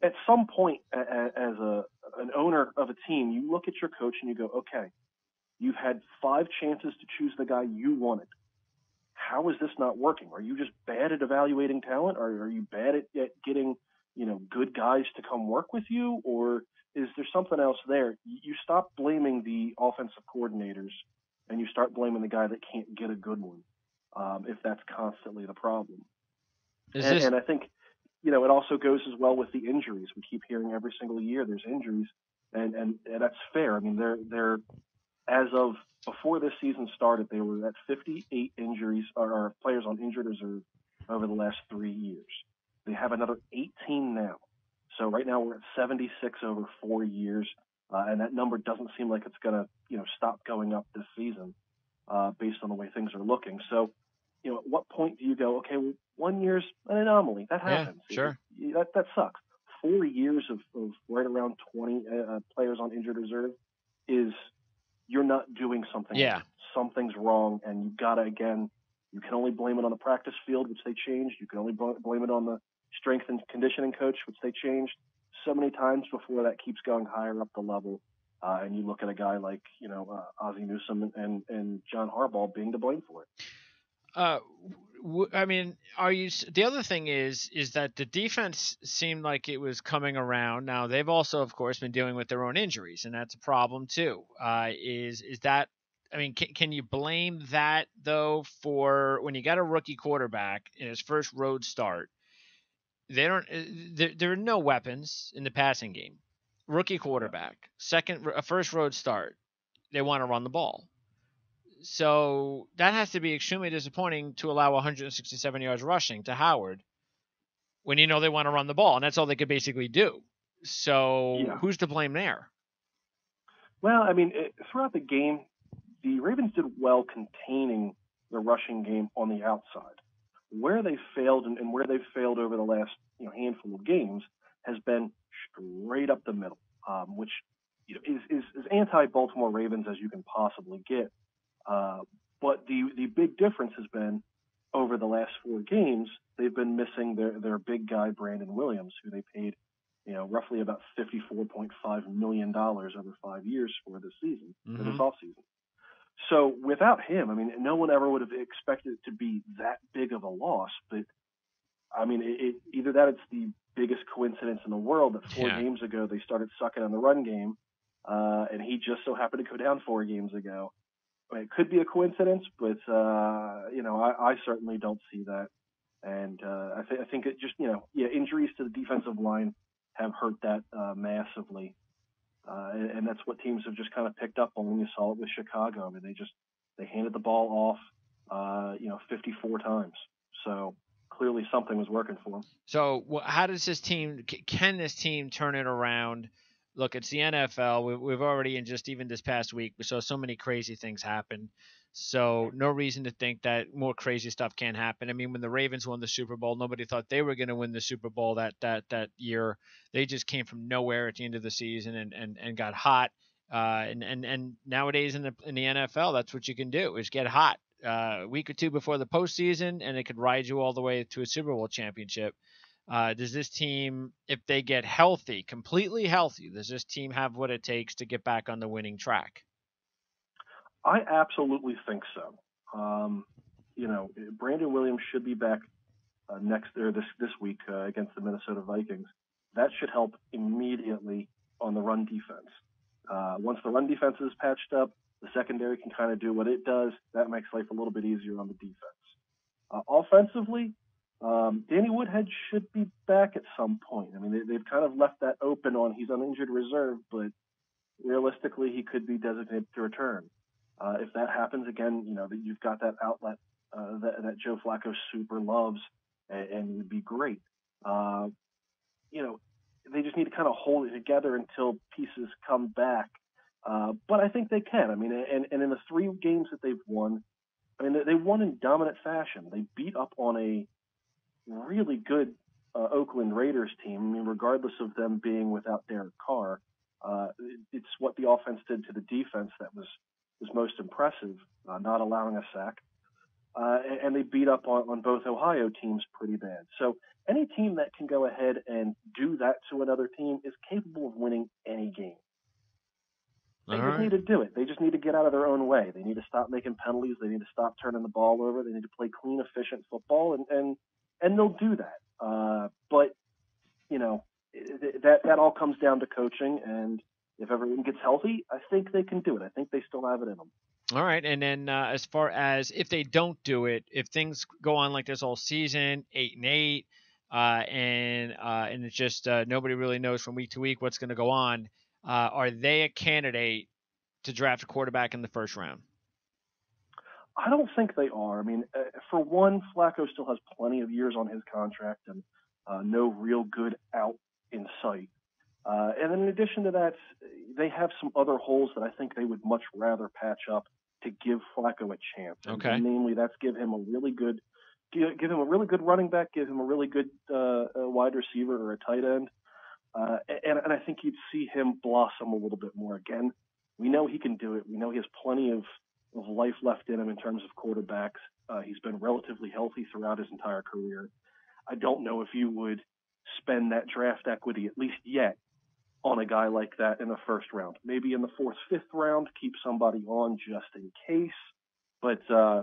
at some point, as an owner of a team, you look at your coach and you go, okay, you've had 5 chances to choose the guy you wanted. How is this not working? Are you just bad at evaluating talent? Or are you bad at getting, good guys to come work with you? Or is there something else there? You stop blaming the offensive coordinators and you start blaming the guy that can't get a good one, if that's constantly the problem. And I think, it also goes as well with the injuries. We keep hearing every single year there's injuries, and that's fair. I mean, they're as of before this season started, they were at 58 injuries or players on injured reserve over the last 3 years. They have another 18 now. So right now we're at 76 over 4 years, and that number doesn't seem like it's going to, stop going up this season, based on the way things are looking. So, at what point do you go, okay, well, 1 year's an anomaly. That happens. Yeah, sure. That sucks. 4 years of right around 20 players on injured reserve is you're not doing something. Yeah. Right. Something's wrong, and you gotta, again, you can only blame it on the practice field, which they changed. You can only blame it on the strength and conditioning coach, which they changed so many times before that keeps going higher up the level. And you look at a guy like, Ozzie Newsome and John Harbaugh being to blame for it. I mean, the other thing is that the defense seemed like it was coming around. Now they've also, of course, been dealing with their own injuries, and that's a problem too. Is that, I mean, can you blame that though for when you got a rookie quarterback in his first road start? There are no weapons in the passing game. Rookie quarterback, first road start, they want to run the ball. So that has to be extremely disappointing to allow 167 yards rushing to Howard when they want to run the ball, and that's all they could basically do. So Who's to blame there? Well, I mean, throughout the game, the Ravens did well containing the rushing game on the outside. Where they failed and where they've failed over the last handful of games has been straight up the middle, which is as anti-Baltimore Ravens as you can possibly get. But the big difference has been over the last 4 games, they've been missing their big guy, Brandon Williams, who they paid, roughly about $54.5 million over 5 years for this season, for this offseason. So without him, I mean, no one ever would have expected it to be that big of a loss. But I mean, either that it's the biggest coincidence in the world that 4 games ago they started sucking on the run game, and he just so happened to go down 4 games ago. I mean, it could be a coincidence, but I certainly don't see that. And I think it just injuries to the defensive line have hurt that massively. And that's what teams have just kind of picked up on when you saw it with Chicago. I mean, they handed the ball off, 54 times. So clearly something was working for them. So how does can this team turn it around? Look, it's the NFL. We've already, in just even this past week, we saw so many crazy things happen. So no reason to think that more crazy stuff can't happen. I mean, when the Ravens won the Super Bowl, nobody thought they were going to win the Super Bowl that year. They just came from nowhere at the end of the season and got hot. And nowadays in the NFL, that's what you can do is get hot a week or two before the postseason, and it could ride you all the way to a Super Bowl championship. Does this team, if they get healthy, completely healthy, does this team have what it takes to get back on the winning track? I absolutely think so. Brandon Williams should be back this week against the Minnesota Vikings. That should help immediately on the run defense. Once the run defense is patched up, the secondary can kind of do what it does. That makes life a little bit easier on the defense. Offensively, Danny Woodhead should be back at some point. I mean, they've kind of left that open on he's on injured reserve, but realistically, he could be designated to return. If that happens again, that you've got that outlet that Joe Flacco super loves, and would be great. They just need to kind of hold it together until pieces come back. But I think they can. I mean, and in the 3 games that they've won, I mean, they won in dominant fashion. They beat up on a really good Oakland Raiders team. I mean, regardless of them being without Derek Carr, it's what the offense did to the defense that was most impressive, not allowing a sack. And they beat up on both Ohio teams pretty bad. So any team that can go ahead and do that to another team is capable of winning any game. They just need to do it. They just need to get out of their own way. They need to stop making penalties. They need to stop turning the ball over. They need to play clean, efficient football, and they'll do that. But that all comes down to coaching, and if everyone gets healthy, I think they can do it. I think they still have it in them. All right, and then as far as if they don't do it, if things go on like this all season, 8-8, and it's just nobody really knows from week to week what's going to go on, are they a candidate to draft a quarterback in the first round? I don't think they are. I mean, for one, Flacco still has plenty of years on his contract and no real good out in sight. And then in addition to that, they have some other holes that I think they would much rather patch up to give Flacco a chance. Okay. And namely, that's give him a really good running back, give him a really good wide receiver or a tight end. And I think you'd see him blossom a little bit more. Again, we know he can do it. We know he has plenty of life left in him in terms of quarterbacks. He's been relatively healthy throughout his entire career. I don't know if you would spend that draft equity, at least yet, on a guy like that in the first round. Maybe in the 4th, 5th round, keep somebody on just in case. But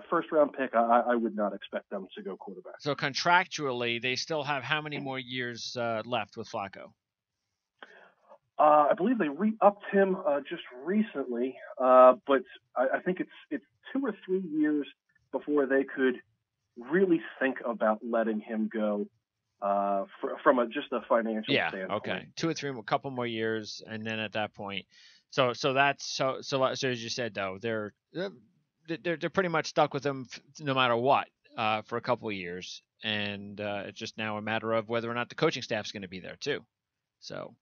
first round pick, I would not expect them to go quarterback. So contractually, they still have how many more years left with Flacco? I believe they re-upped him just recently, but I think it's 2 or 3 years before they could really think about letting him go from just a financial standpoint. Yeah, okay. 2 or 3, a couple more years, and then at that point, so as you said though, they're pretty much stuck with him no matter what for a couple of years, and it's just now a matter of whether or not the coaching staff's going to be there too. So.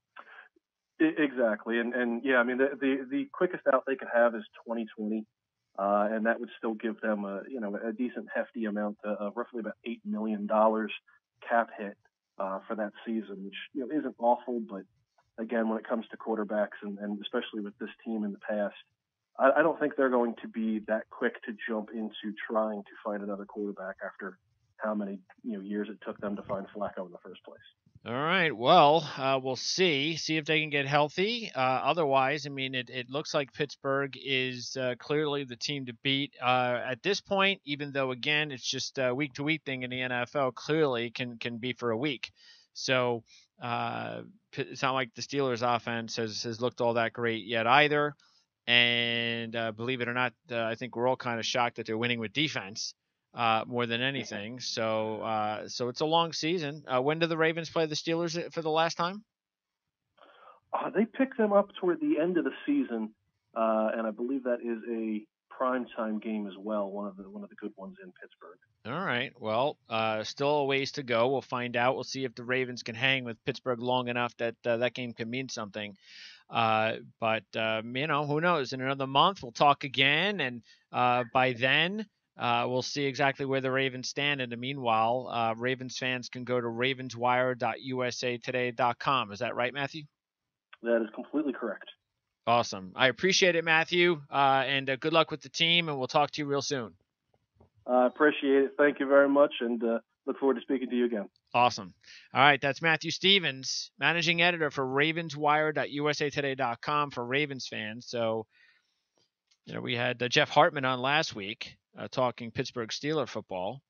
Exactly, and yeah, I mean the quickest out they could have is 2020, and that would still give them a decent hefty amount of roughly about $8 million cap hit for that season, which isn't awful, but again, when it comes to quarterbacks and especially with this team in the past, I don't think they're going to be that quick to jump into trying to find another quarterback after how many years it took them to find Flacco in the first place. All right. Well, we'll see if they can get healthy. Otherwise, I mean, it looks like Pittsburgh is clearly the team to beat at this point. Even though, again, it's just a week-to-week thing in the NFL. Clearly, can be for a week. So it's not like the Steelers' offense has looked all that great yet either. And believe it or not, I think we're all kind of shocked that they're winning with defense. More than anything. So it's a long season. When do the Ravens play the Steelers for the last time? They pick them up toward the end of the season, and I believe that is a primetime game as well. One of the good ones in Pittsburgh. All right. Well, still a ways to go. We'll find out. We'll see if the Ravens can hang with Pittsburgh long enough that that game can mean something. But who knows? In another month, we'll talk again, and by then, we'll see exactly where the Ravens stand. In the meanwhile, Ravens fans can go to ravenswire.usatoday.com. Is that right, Matthew? That is completely correct. Awesome. I appreciate it, Matthew, and good luck with the team, and we'll talk to you real soon. I appreciate it. Thank you very much, and look forward to speaking to you again. Awesome. All right, that's Matthew Stevens, managing editor for ravenswire.usatoday.com for Ravens fans. So, we had Jeff Hartman on last week talking Pittsburgh Steelers football.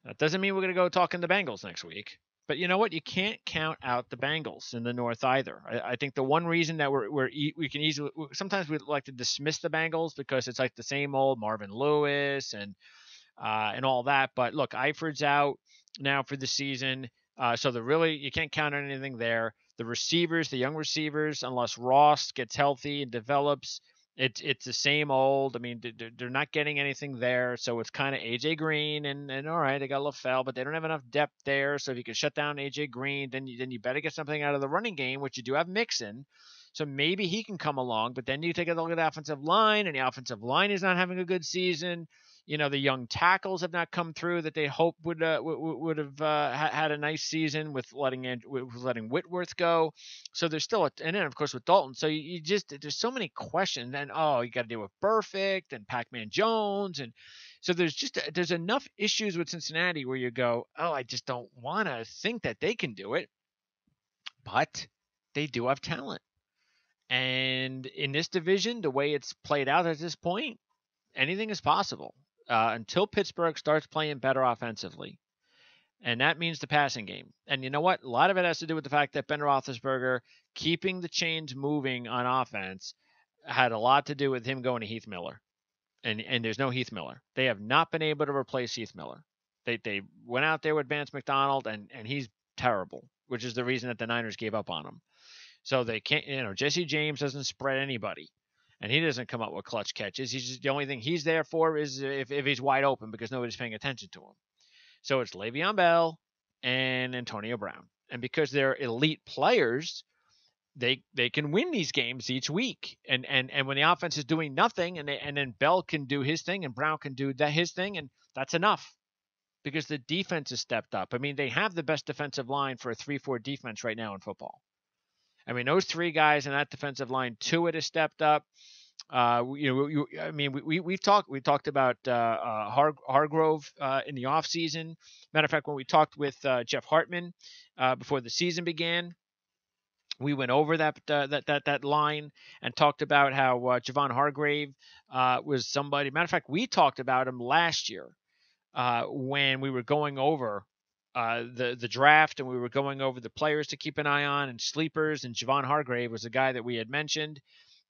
That doesn't mean we're going to go talking the Bengals next week. But you know what? You can't count out the Bengals in the North either. I think the one reason that we can easily sometimes we like to dismiss the Bengals because it's like the same old Marvin Lewis and all that. But look, Eiferd's out now for the season, so you can't count on anything there. The receivers, the young receivers, unless Ross gets healthy and develops, it's the same old. I mean, they're not getting anything there, so it's kind of AJ Green and all right, they got LaFell, but they don't have enough depth there. So if you can shut down AJ Green, then you better get something out of the running game, which you do have Mixon. So maybe he can come along, but then you take a look at the offensive line, and the offensive line is not having a good season. The young tackles have not come through that they hoped would have had a nice season with letting Whitworth go. So there's still and then of course with Dalton. So you just there's so many questions. And you got to deal with Perfect and Pac-Man Jones, and so there's enough issues with Cincinnati where you go, I just don't want to think that they can do it, but they do have talent. And in this division, the way it's played out at this point, anything is possible. Until Pittsburgh starts playing better offensively. And that means the passing game. And you know what? A lot of it has to do with the fact that Ben Roethlisberger keeping the chains moving on offense had a lot to do with him going to Heath Miller. And there's no Heath Miller. They have not been able to replace Heath Miller. They went out there with Vance McDonald, and he's terrible, which is the reason that the Niners gave up on him. So they can't, Jesse James doesn't spread anybody. And he doesn't come up with clutch catches. He's just, the only thing he's there for is if he's wide open because nobody's paying attention to him. So it's Le'Veon Bell and Antonio Brown. And because they're elite players, they can win these games each week. And when the offense is doing nothing, and then Bell can do his thing and Brown can do his thing, and that's enough because the defense has stepped up. I mean, they have the best defensive line for a 3-4 defense right now in football. I mean, those three guys in that defensive line, Tuitt has stepped up. We talked about Hargrove in the offseason. Matter of fact, when we talked with Jeff Hartman before the season began, we went over that line and talked about how Javon Hargrave was somebody. Matter of fact, we talked about him last year when we were going over the draft, and we were going over the players to keep an eye on and sleepers, and Javon Hargrave was a guy that we had mentioned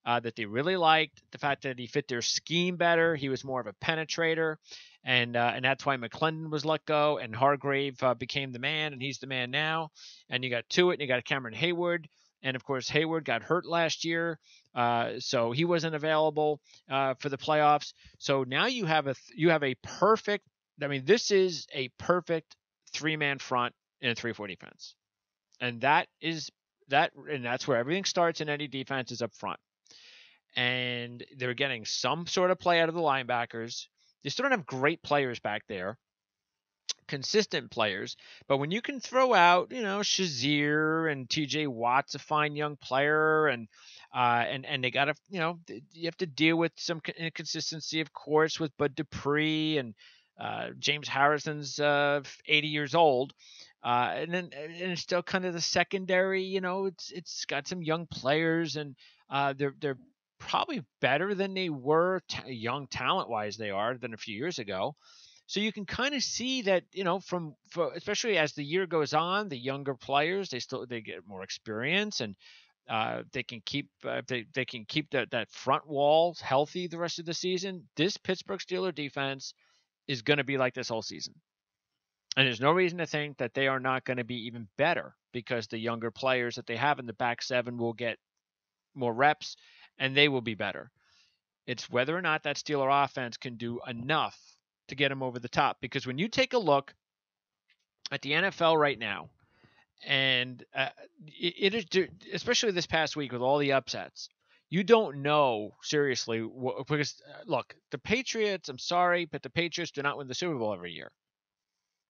that they really liked, the fact that he fit their scheme better. He was more of a penetrator, and that's why McClendon was let go, and Hargrave became the man, and he's the man now. And you got Tuitt, and you got Cameron Hayward, and of course Hayward got hurt last year, so he wasn't available for the playoffs. So now you have a perfect. I mean, this is a perfect three-man front in a 3-4 defense. And that's where everything starts in any defense is up front. And they're getting some sort of play out of the linebackers. They still don't have great players back there, consistent players. But when you can throw out, Shazier and TJ Watt's a fine young player, and they got to, you have to deal with some inconsistency, of course, with Bud Dupree, and James Harrison's 80 years old, and it's still kind of the secondary. It's got some young players, and they're probably better than they were young talent wise. They are than a few years ago. So you can kind of see that, especially as the year goes on, the younger players they get more experience, and they can keep that front wall healthy the rest of the season. This Pittsburgh Steelers defense is going to be like this whole season. And there's no reason to think that they are not going to be even better because the younger players that they have in the back seven will get more reps and they will be better. It's whether or not that Steeler offense can do enough to get them over the top. Because when you take a look at the NFL right now, And it is, especially this past week with all the upsets, you don't know seriously because look, the Patriots, I'm sorry, but the Patriots do not win the Super Bowl every year.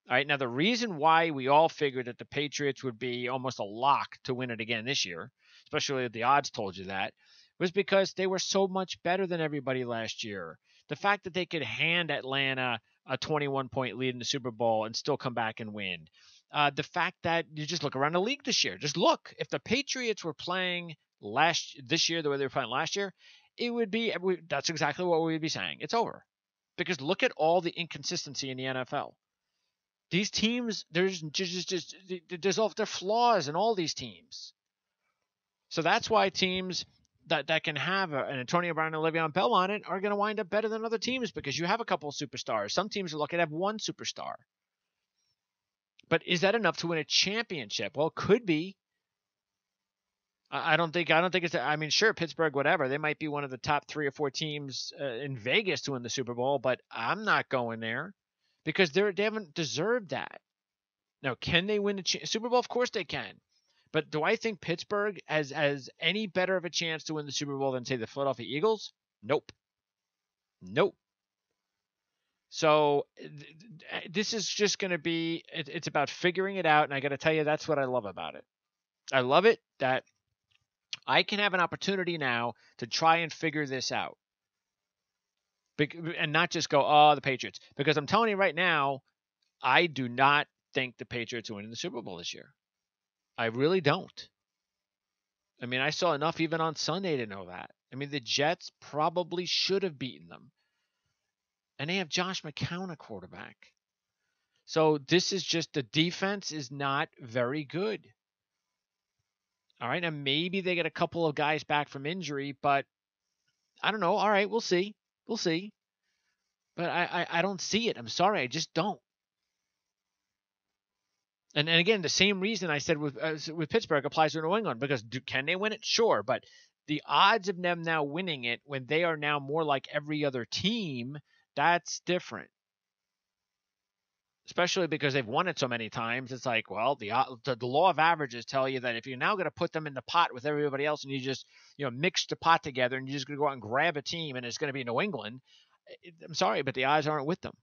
All right, now the reason why we all figured that the Patriots would be almost a lock to win it again this year, especially if the odds told you that, was because they were so much better than everybody last year. The fact that they could hand Atlanta a 21-point lead in the Super Bowl and still come back and win. The fact that you just look around the league this year. Just look, if the Patriots were playing this year the way they were playing last year, it would be, that's exactly what we would be saying. It's over. Because look at all the inconsistency in the NFL. These teams, there's all their flaws in all these teams. So that's why teams that can have an Antonio Brown and Le'Veon Bell on it are going to wind up better than other teams because you have a couple of superstars. Some teams are lucky to have one superstar. But is that enough to win a championship? Well, it could be. I don't think it's. I mean, sure, Pittsburgh, whatever. They might be one of the top 3 or 4 teams in Vegas to win the Super Bowl, but I'm not going there. Because they haven't deserved that. Now, can they win the Super Bowl? Of course they can. But do I think Pittsburgh has any better of a chance to win the Super Bowl than, say, the Philadelphia Eagles? Nope. So this is just going to be, it's about figuring it out. And I got to tell you, that's what I love about it. I love it that I can have an opportunity now to try and figure this out. And not just go, oh, the Patriots. Because I'm telling you right now, I do not think the Patriots are winning the Super Bowl this year. I really don't. I mean, I saw enough even on Sunday to know that. I mean, the Jets probably should have beaten them. And they have Josh McCown, a quarterback. So this is just, the defense is not very good. All right, and maybe they get a couple of guys back from injury, but I don't know. All right, we'll see. But I don't see it. I'm sorry. I just don't. And again, the same reason I said with Pittsburgh applies to New England. Because can they win it? Sure. But the odds of them now winning it when they are now more like every other team, that's different. Especially because they've won it so many times. It's like, well, the law of averages tell you that if you're now going to put them in the pot with everybody else and you just mix the pot together and you're just going to go out and grab a team and it's going to be New England, I'm sorry, but the odds aren't with them.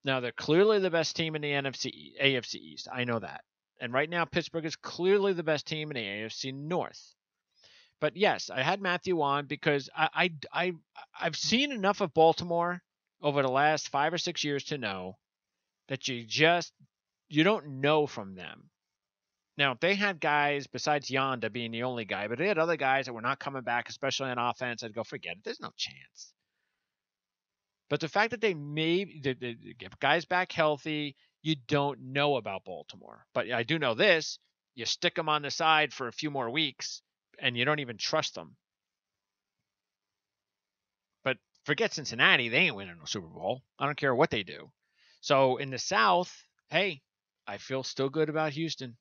Now, they're clearly the best team in the AFC East. I know that. And right now, Pittsburgh is clearly the best team in the AFC North. But yes, I had Matthew on because I've seen enough of Baltimore over the last 5 or 6 years to know that you don't know from them. Now, if they had guys besides Yonda being the only guy, but they had other guys that were not coming back, especially on offense, I'd go, forget it. There's no chance. But the fact that they get guys back healthy, you don't know about Baltimore. But I do know this. You stick them on the side for a few more weeks, and you don't even trust them. But forget Cincinnati. They ain't winning a Super Bowl. I don't care what they do. So in the South, hey, I feel still good about Houston.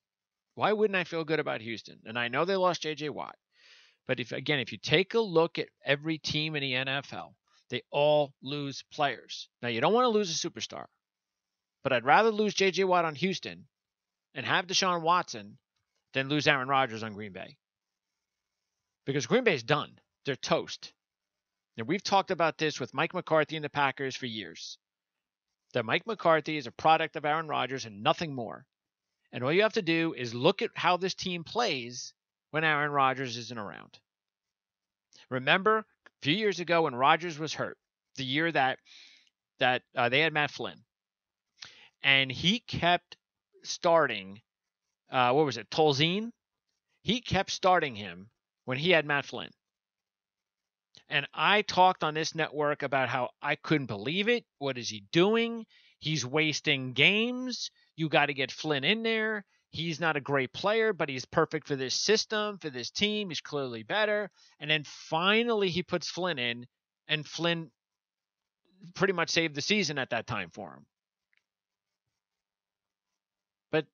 Why wouldn't I feel good about Houston? And I know they lost J.J. Watt. But if you take a look at every team in the NFL, they all lose players. Now, you don't want to lose a superstar. But I'd rather lose J.J. Watt on Houston and have Deshaun Watson than lose Aaron Rodgers on Green Bay. Because Green Bay's done. They're toast. And we've talked about this with Mike McCarthy and the Packers for years. That Mike McCarthy is a product of Aaron Rodgers and nothing more. And all you have to do is look at how this team plays when Aaron Rodgers isn't around. Remember, a few years ago when Rodgers was hurt, the year that they had Matt Flynn, and he kept starting, Tolzien? He kept starting him when he had Matt Flynn. And I talked on this network about how I couldn't believe it. What is he doing? He's wasting games. You got to get Flynn in there. He's not a great player, but he's perfect for this system, for this team. He's clearly better. And then finally he puts Flynn in, and Flynn pretty much saved the season at that time for him. But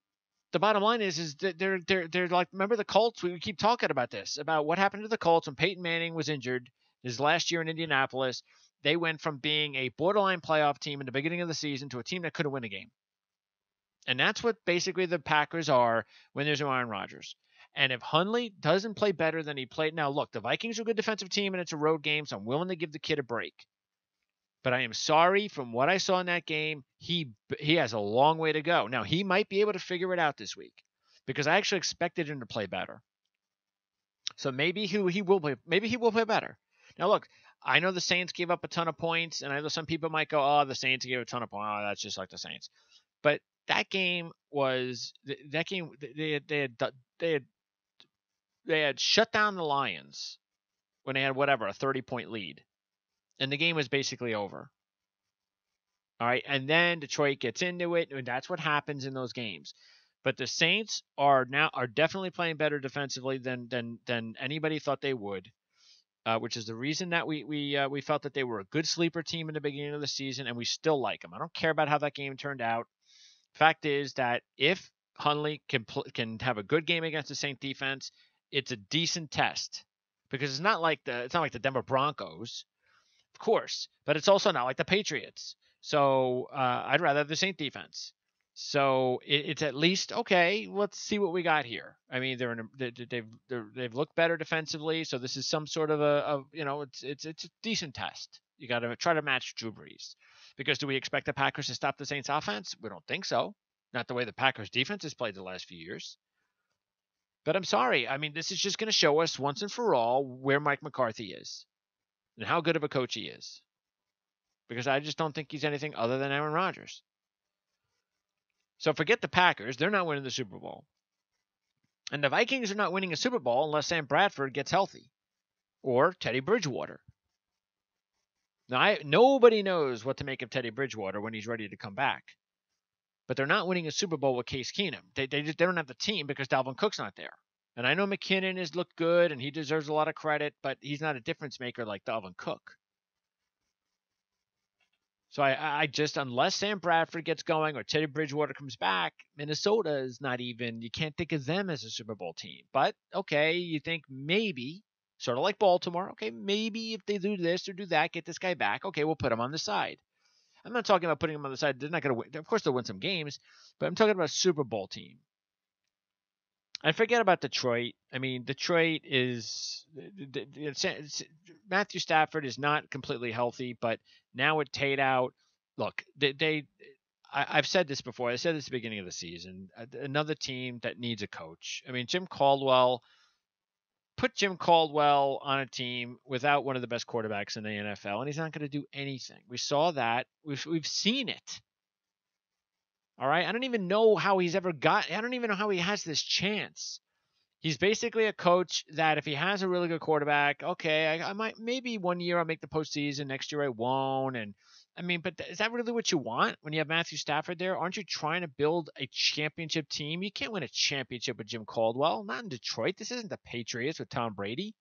the bottom line is that they're like, remember the Colts? We keep talking about this, about what happened to the Colts when Peyton Manning was injured his last year in Indianapolis. they went from being a borderline playoff team in the beginning of the season to a team that couldn't win a game. And that's what basically the Packers are when there's no Aaron Rodgers. And if Hundley doesn't play better than he played, now look, the Vikings are a good defensive team and it's a road game, so I'm willing to give the kid a break. But I am sorry, from what I saw in that game, he has a long way to go. Now, he might be able to figure it out this week because I actually expected him to play better. So maybe he will play. Maybe he will play better. Now, look, I know the Saints gave up a ton of points, and I know some people might go, "Oh, the Saints gave a ton of points. Oh, that's just like the Saints." But that game was that game. They had shut down the Lions when they had whatever a 30-point lead, and the game was basically over. All right, and then Detroit gets into it, and that's what happens in those games. But the Saints are definitely playing better defensively than anybody thought they would, which is the reason that we felt that they were a good sleeper team in the beginning of the season, and we still like them. I don't care about how that game turned out. Fact is that if Hundley can have a good game against the Saints defense, it's a decent test because it's not like the Denver Broncos, of course, but it's also not like the Patriots. So I'd rather have the Saints defense. So it's at least okay. Let's see what we got here. I mean, they've looked better defensively, so this is some sort of it's a decent test. You got to try to match Drew Brees, because do we expect the Packers to stop the Saints offense? We don't think so. Not the way the Packers defense has played the last few years. But I'm sorry. I mean, this is just going to show us once and for all where Mike McCarthy is and how good of a coach he is, because I just don't think he's anything other than Aaron Rodgers. So forget the Packers. They're not winning the Super Bowl. And the Vikings are not winning a Super Bowl unless Sam Bradford gets healthy or Teddy Bridgewater. Now, nobody knows what to make of Teddy Bridgewater when he's ready to come back. But they're not winning a Super Bowl with Case Keenum. They don't have the team because Dalvin Cook's not there. And I know McKinnon has looked good and he deserves a lot of credit, but he's not a difference maker like Dalvin Cook. So I just, unless Sam Bradford gets going or Teddy Bridgewater comes back, Minnesota is not even, you can't think of them as a Super Bowl team. But, okay, you think maybe, sort of like Baltimore, okay, maybe if they do this or do that, get this guy back, okay, we'll put him on the side. I'm not talking about putting him on the side. They're not going to win. Of course, they'll win some games, but I'm talking about a Super Bowl team. And forget about Detroit. I mean, Detroit is Matthew Stafford is not completely healthy, but now with Tate out, look, I've said this before. I said this at the beginning of the season. Another team that needs a coach. I mean, put Jim Caldwell on a team without one of the best quarterbacks in the NFL, and he's not going to do anything. We saw that. We've seen it. All right. I don't even know how I don't even know how he has this chance. He's basically a coach that if he has a really good quarterback, okay, I might, maybe one year I'll make the postseason, next year I won't. And I mean, but is that really what you want when you have Matthew Stafford there? Aren't you trying to build a championship team? You can't win a championship with Jim Caldwell, not in Detroit. This isn't the Patriots with Tom Brady.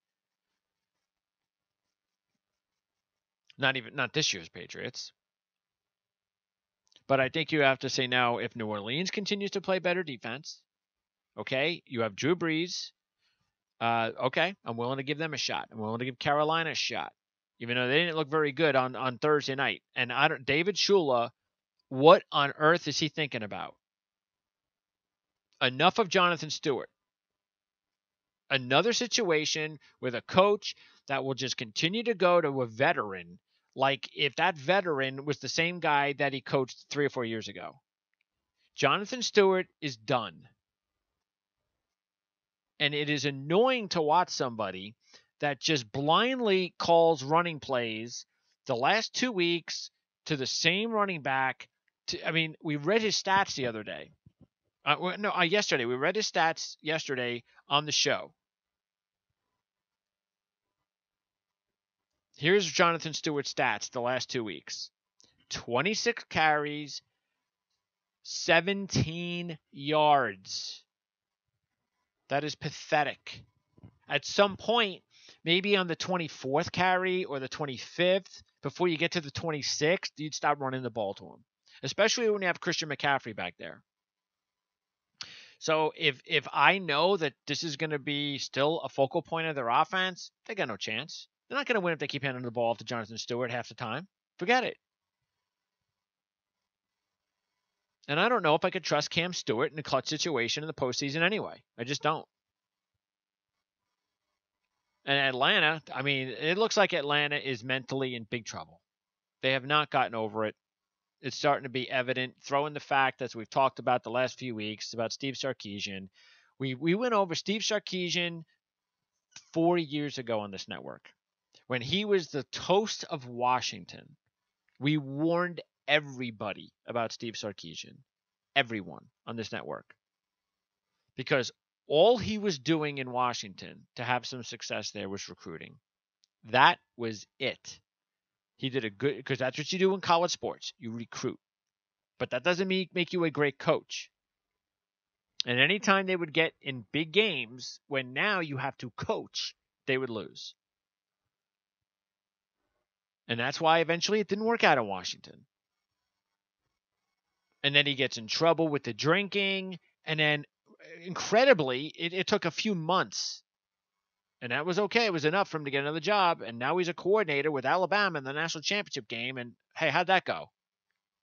Not this year's Patriots. But I think you have to say now, if New Orleans continues to play better defense, okay, you have Drew Brees. Okay, I'm willing to give them a shot. I'm willing to give Carolina a shot, even though they didn't look very good on Thursday night. And David Shula, what on earth is he thinking about? Enough of Jonathan Stewart. Another situation with a coach that will just continue to go to a veteran, like if that veteran was the same guy that he coached 3 or 4 years ago. Jonathan Stewart is done. And it is annoying to watch somebody that just blindly calls running plays the last 2 weeks to the same running back. We read his stats the other day. Yesterday. We read his stats yesterday on the show. Here's Jonathan Stewart's stats the last 2 weeks. 26 carries, 17 yards. That is pathetic. At some point, maybe on the 24th carry or the 25th, before you get to the 26th, you'd stop running the ball to him, especially when you have Christian McCaffrey back there. So if I know that this is going to be still a focal point of their offense, they got no chance. They're not going to win if they keep handing the ball off to Jonathan Stewart half the time. Forget it. And I don't know if I could trust Cam Stewart in a clutch situation in the postseason anyway. I just don't. And Atlanta, I mean, it looks like Atlanta is mentally in big trouble. They have not gotten over it. It's starting to be evident. Throw in the fact, as we've talked about the last few weeks, about Steve Sarkisian. We went over Steve Sarkisian 4 years ago on this network. When he was the toast of Washington, we warned everybody about Steve Sarkisian. Everyone on this network. Because all he was doing in Washington to have some success there was recruiting. That was it. He did a good, because that's what you do in college sports. You recruit. But that doesn't make you a great coach. And anytime they would get in big games, when now you have to coach, they would lose. And that's why eventually it didn't work out in Washington. And then he gets in trouble with the drinking. And then, incredibly, it took a few months. And that was okay. It was enough for him to get another job. And now he's a coordinator with Alabama in the national championship game. And, hey, how'd that go? All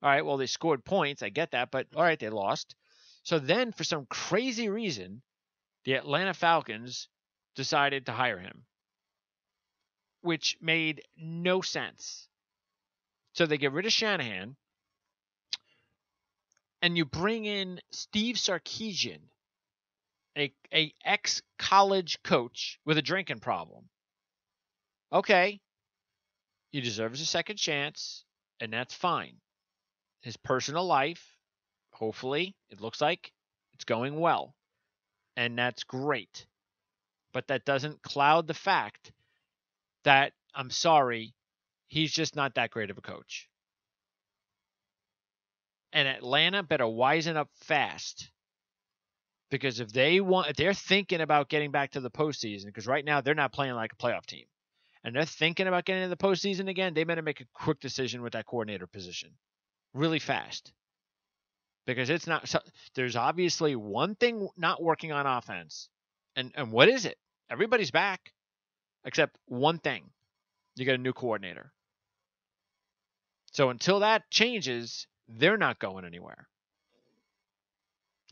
right, well, they scored points. I get that. But, all right, they lost. So then, for some crazy reason, the Atlanta Falcons decided to hire him, which made no sense. So they get rid of Shanahan, and you bring in Steve Sarkisian, a ex-college coach with a drinking problem. Okay, he deserves a second chance, and that's fine. His personal life, hopefully, it looks like it's going well, and that's great. But that doesn't cloud the fact that, I'm sorry, he's just not that great of a coach. And Atlanta better wisen up fast. Because if they're thinking about getting back to the postseason, because right now they're not playing like a playoff team, and they're thinking about getting to the postseason again, they better make a quick decision with that coordinator position, really fast. Because it's not. There's obviously one thing not working on offense, and what is it? Everybody's back, except one thing: you got a new coordinator. So until that changes, they're not going anywhere.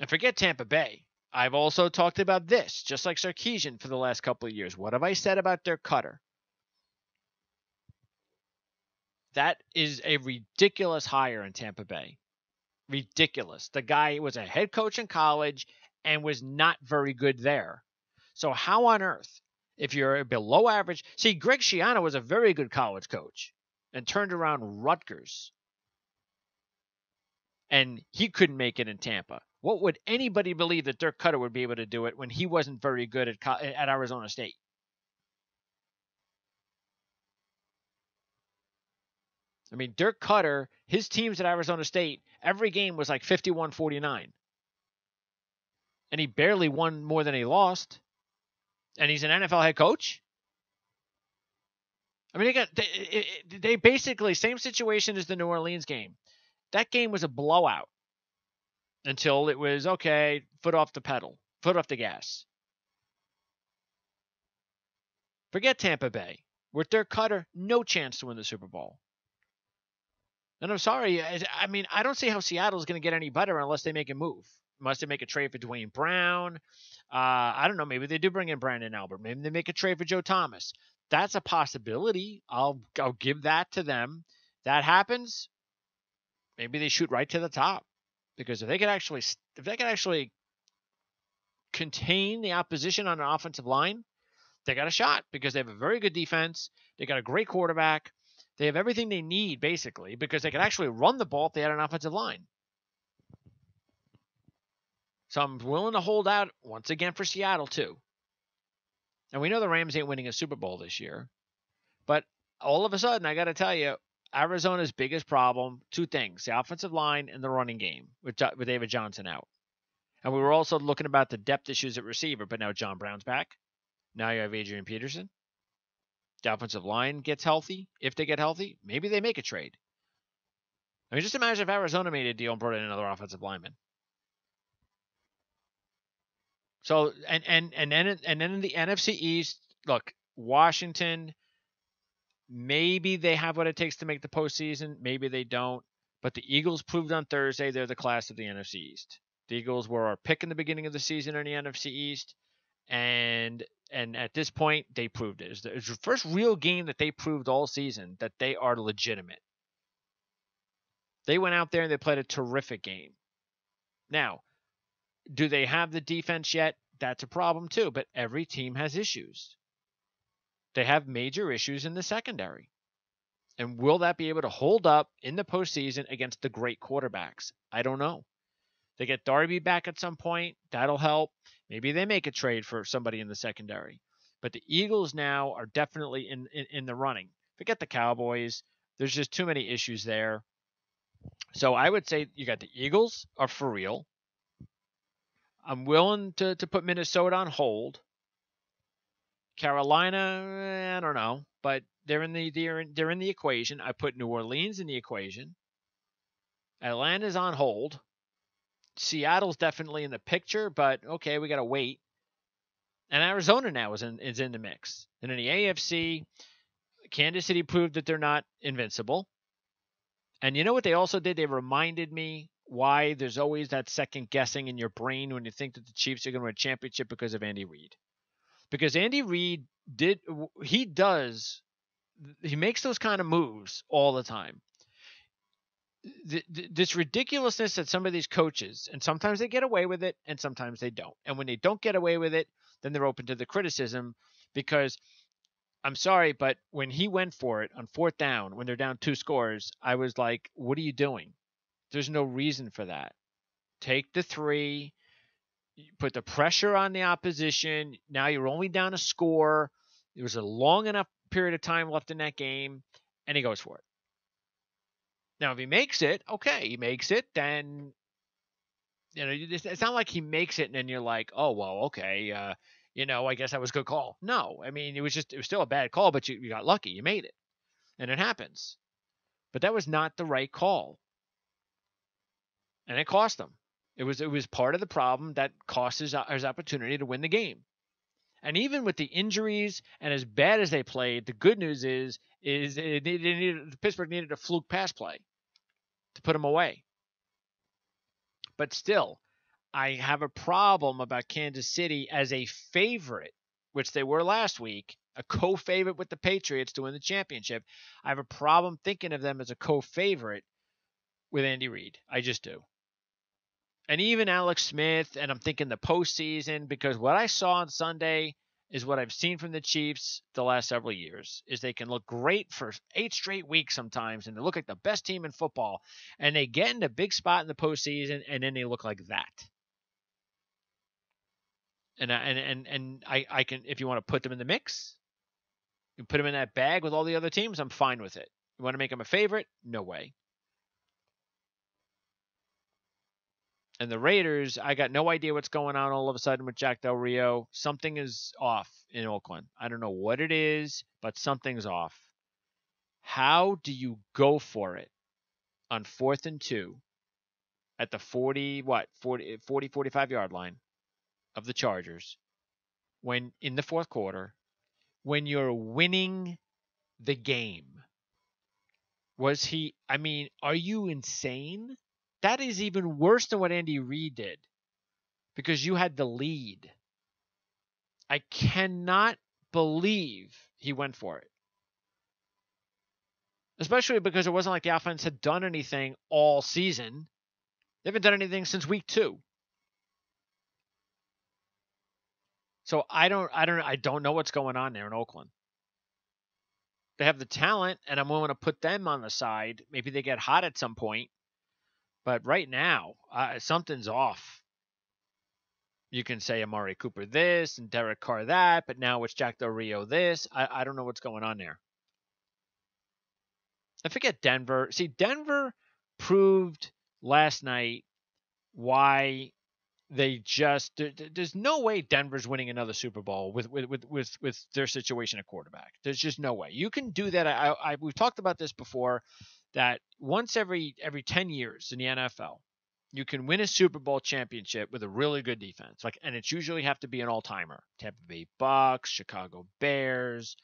And forget Tampa Bay. I've also talked about this, just like Sarkisian for the last couple of years. What have I said about Dirk Cutter? That is a ridiculous hire in Tampa Bay. Ridiculous. The guy was a head coach in college and was not very good there. So how on earth, if you're below average... See, Greg Schiano was a very good college coach and turned around Rutgers. And he couldn't make it in Tampa. What would anybody believe that Dirk Cutter would be able to do it when he wasn't very good at Arizona State? I mean, Dirk Cutter, his teams at Arizona State, every game was like 51-49. And he barely won more than he lost. And he's an NFL head coach? I mean, they basically, same situation as the New Orleans game. That game was a blowout. Until it was, okay, foot off the pedal, foot off the gas. Forget Tampa Bay. With Dirk Cutter, no chance to win the Super Bowl. And I'm sorry, I mean, I don't see how Seattle's going to get any better unless they make a move. Unless they make a trade for Dwayne Brown. I don't know, maybe they do bring in Brandon Albert. Maybe they make a trade for Joe Thomas. That's a possibility. I'll give that to them. That happens, maybe they shoot right to the top. Because if they could actually contain the opposition on an offensive line, they got a shot because they have a very good defense. They got a great quarterback. They have everything they need, basically, because they could actually run the ball if they had an offensive line. So I'm willing to hold out once again for Seattle, too. And we know the Rams ain't winning a Super Bowl this year. But all of a sudden, I got to tell you, Arizona's biggest problem, two things, the offensive line and the running game with David Johnson out. And we were also looking about the depth issues at receiver, but now John Brown's back. Now you have Adrian Peterson. The offensive line gets healthy. If they get healthy, maybe they make a trade. I mean, just imagine if Arizona made a deal and brought in another offensive lineman. So, and then in the NFC East, look, Washington, Maybe they have what it takes to make the postseason. Maybe they don't. But the Eagles proved on Thursday they're the class of the NFC East. The Eagles were our pick in the beginning of the season in the NFC East, and at this point they proved it. It's the first real game that they proved all season that they are legitimate. They went out there and they played a terrific game. Now, do they have the defense yet? That's a problem too, but every team has issues. They have major issues in the secondary. And will that be able to hold up in the postseason against the great quarterbacks? I don't know. They get Darby back at some point. That'll help. Maybe they make a trade for somebody in the secondary. But the Eagles now are definitely in the running. Forget the Cowboys. There's just too many issues there. So I would say you got the Eagles are for real. I'm willing to put Minnesota on hold. Carolina, I don't know, but they're in the equation. I put New Orleans in the equation. Atlanta's on hold. Seattle's definitely in the picture, but okay, we got to wait. And Arizona now is in the mix. And in the AFC, Kansas City proved that they're not invincible. And you know what they also did? They reminded me why there's always that second guessing in your brain when you think that the Chiefs are going to win a championship because of Andy Reid. Because Andy Reid he makes those kind of moves all the time. This ridiculousness that some of these coaches, and sometimes they get away with it and sometimes they don't. And when they don't get away with it, then they're open to the criticism because I'm sorry, but when he went for it on fourth down, when they're down 2 scores, I was like, what are you doing? There's no reason for that. Take the 3, put the pressure on the opposition. Now you're only down a score. There was a long enough period of time left in that game, and he goes for it. Now, if he makes it, okay, he makes it, then, it's not like he makes it and then you're like, oh, well, okay, I guess that was a good call. No, I mean, it was still a bad call, but you got lucky. You made it. And it happens. But that was not the right call. And it cost him. It was part of the problem that cost his opportunity to win the game. And even with the injuries and as bad as they played, the good news is Pittsburgh needed a fluke pass play to put him away. But still, I have a problem about Kansas City as a favorite, which they were last week, a co-favorite with the Patriots to win the championship. I have a problem thinking of them as a co-favorite with Andy Reid. I just do. And even Alex Smith, and I'm thinking the postseason, because what I saw on Sunday is what I've seen from the Chiefs the last several years, is they can look great for 8 straight weeks sometimes, and they look like the best team in football, and they get in a big spot in the postseason, and then they look like that. And I can, if you want to put them in the mix, you put them in that bag with all the other teams, I'm fine with it. You want to make them a favorite? No way. And the Raiders, I got no idea what's going on all of a sudden with Jack Del Rio. Something is off in Oakland. I don't know what it is, but something's off. How do you go for it on 4th and 2 at the 45 yard line of the Chargers when in the fourth quarter, when you're winning the game? Are you insane? That is even worse than what Andy Reid did because you had the lead. I cannot believe he went for it. Especially because it wasn't like the offense had done anything all season. They haven't done anything since week 2. So I don't know what's going on there in Oakland. They have the talent, and I'm willing to put them on the side. Maybe they get hot at some point. But right now, something's off. You can say Amari Cooper this and Derek Carr that, but now it's Jack Del Rio this. I don't know what's going on there. I forget Denver. See, Denver proved last night why there's no way Denver's winning another Super Bowl with their situation at quarterback. There's just no way. You can do that. We've talked about this before, that once every 10 years in the NFL, you can win a Super Bowl championship with a really good defense. And it's usually have to be an all-timer. Tampa Bay Bucks, Chicago Bears,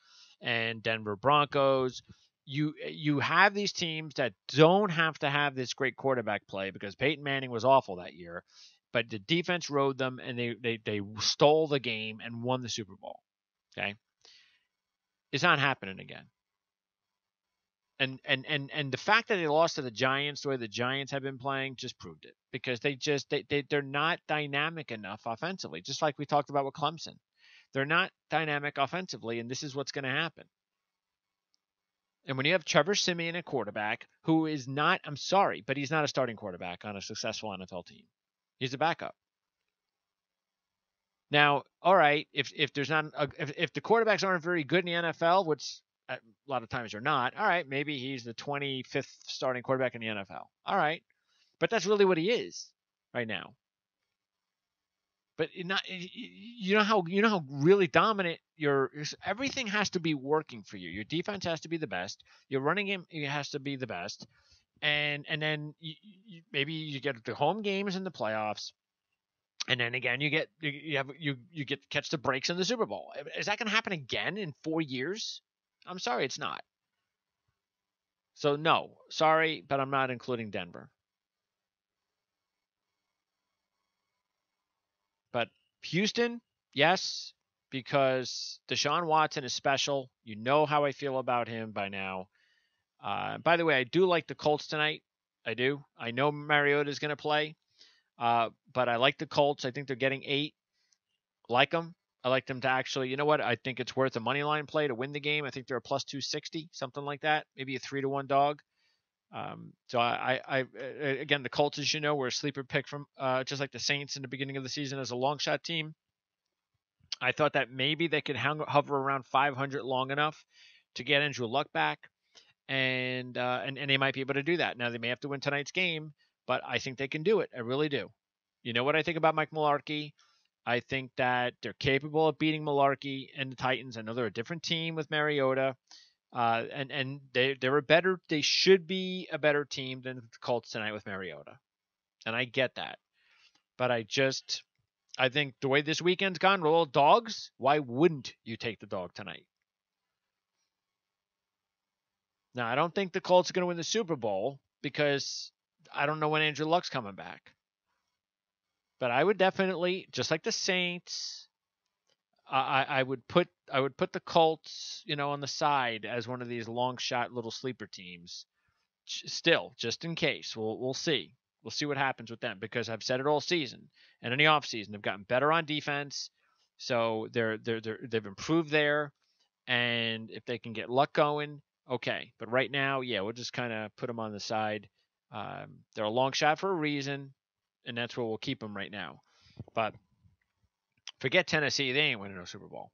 and Denver Broncos. You have these teams that don't have to have this great quarterback play because Peyton Manning was awful that year, but the defense rode them and they stole the game and won the Super Bowl. Okay, it's not happening again. And the fact that they lost to the Giants the way the Giants have been playing just proved it because they're not dynamic enough offensively, just like we talked about with Clemson. They're not dynamic offensively, and this is what's going to happen. And when you have Trevor Siemian at quarterback, who is not, I'm sorry, but he's not a starting quarterback on a successful NFL team. He's a backup. Now, all right, if there's not if the quarterbacks aren't very good in the NFL, which a lot of times they're not, all right, maybe he's the 25th starting quarterback in the NFL. All right, but that's really what he is right now. But you know how really dominant everything has to be working for you. Your defense has to be the best. Your running game has to be the best, and then maybe you get the home games in the playoffs, and then again you get catch the breaks in the Super Bowl. Is that going to happen again in 4 years? I'm sorry, it's not. So no, sorry, but I'm not including Denver. But Houston, yes, because Deshaun Watson is special. You know how I feel about him by now. By the way, I do like the Colts tonight. I do. I know Mariota is going to play, but I like the Colts. I think they're getting 8. Like them. I like them to actually, you know what? I think it's worth a money line play to win the game. I think they're a plus 260, something like that. Maybe a 3-1 dog. So I again, the Colts, as you know, were a sleeper pick from just like the Saints in the beginning of the season as a long shot team. I thought that maybe they could hover around 500 long enough to get Andrew Luck back, and they might be able to do that. Now they may have to win tonight's game, but I think they can do it. I really do. You know what I think about Mike Mularkey? I think that they're capable of beating Mularkey and the Titans. I know they're a different team with Mariota. And they're a better. They should be a better team than the Colts tonight with Mariota, and I get that. But I think the way this weekend's gone, roll dogs. Why wouldn't you take the dog tonight? Now I don't think the Colts are going to win the Super Bowl because I don't know when Andrew Luck's coming back. But I would definitely, just like the Saints, I would put the Colts, on the side as one of these long shot little sleeper teams. Still, just in case, we'll see. We'll see what happens with them because I've said it all season and in the off season they've gotten better on defense, so they've improved there, and if they can get Luck going, okay. But right now, yeah, we'll just kind of put them on the side. They're a long shot for a reason, and that's where we'll keep them right now. But forget Tennessee; they ain't winning no Super Bowl.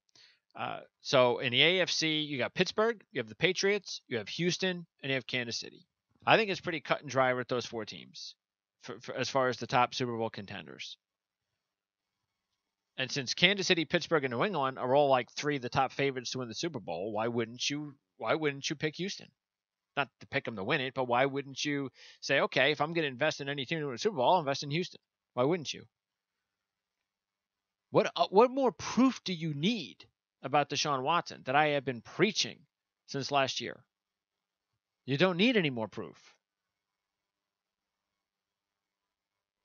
So in the AFC, you got Pittsburgh, you have the Patriots, you have Houston, and you have Kansas City. I think it's pretty cut and dry with those 4 teams for as far as the top Super Bowl contenders. And since Kansas City, Pittsburgh, and New England are all like 3 of the top favorites to win the Super Bowl, why wouldn't you pick Houston? Not to pick them to win it, but why wouldn't you say, okay, if I'm going to invest in any team to win the Super Bowl, I'll invest in Houston? Why wouldn't you? What more proof do you need about Deshaun Watson that I have been preaching since last year? You don't need any more proof.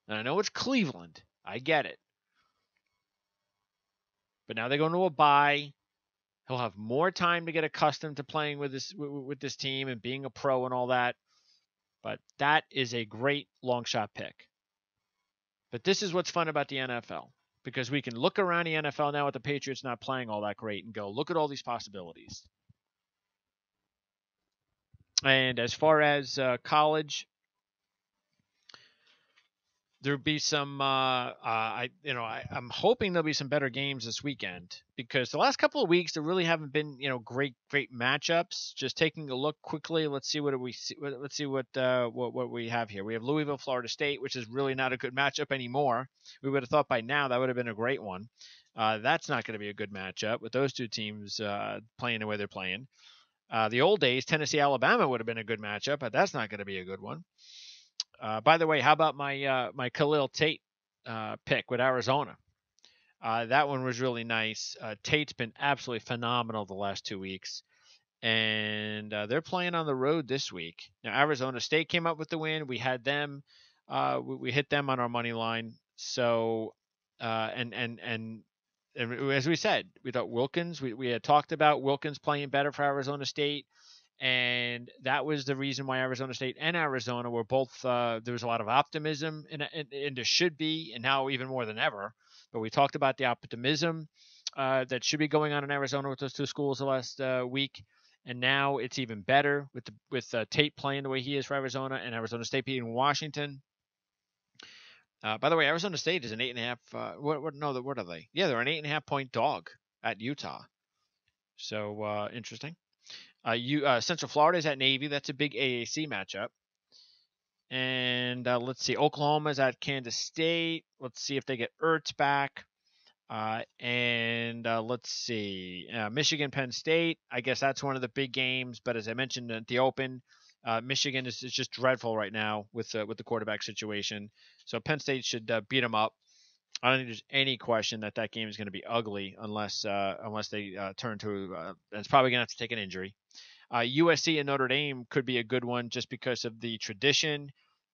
And I know it's Cleveland. I get it. But now they're going to a bye. He'll have more time to get accustomed to playing with this team and being a pro and all that. But that is a great long shot pick. But this is what's fun about the NFL, because we can look around the NFL now with the Patriots not playing all that great and go, look at all these possibilities. And as far as college, there'll be some. I'm hoping there'll be some better games this weekend, because the last couple of weeks there really haven't been great matchups. Just taking a look quickly, let's see what we have here. We have Louisville, Florida State, which is really not a good matchup anymore. We would have thought by now that would have been a great one. That's not going to be a good matchup with those two teams playing the way they're playing. The old days, Tennessee, Alabama would have been a good matchup, but that's not going to be a good one. By the way, how about my Khalil Tate pick with Arizona? That one was really nice. Tate's been absolutely phenomenal the last 2 weeks. and they're playing on the road this week. Now, Arizona State came up with the win. We had them. We hit them on our money line. So, and as we said, we thought Wilkins. We had talked about Wilkins playing better for Arizona State, and that was the reason why Arizona State and Arizona were both. There was a lot of optimism, and there should be, and now even more than ever. But we talked about the optimism that should be going on in Arizona with those two schools the last week. And now it's even better with Tate playing the way he is for Arizona, and Arizona State beating Washington. By the way, Arizona State is an 8.5. What are they? Yeah, they're an 8.5 point dog at Utah. So interesting. Central Florida is at Navy. That's a big AAC matchup. And let's see, Oklahoma is at Kansas State. Let's see if they get Ertz back. Let's see, Michigan, Penn State. I guess that's one of the big games. But as I mentioned at the Open, Michigan is just dreadful right now with the quarterback situation. So Penn State should beat them up. I don't think there's any question that game is going to be ugly unless they turn to. It's probably going to have to take an injury. USC and Notre Dame could be a good one just because of the tradition,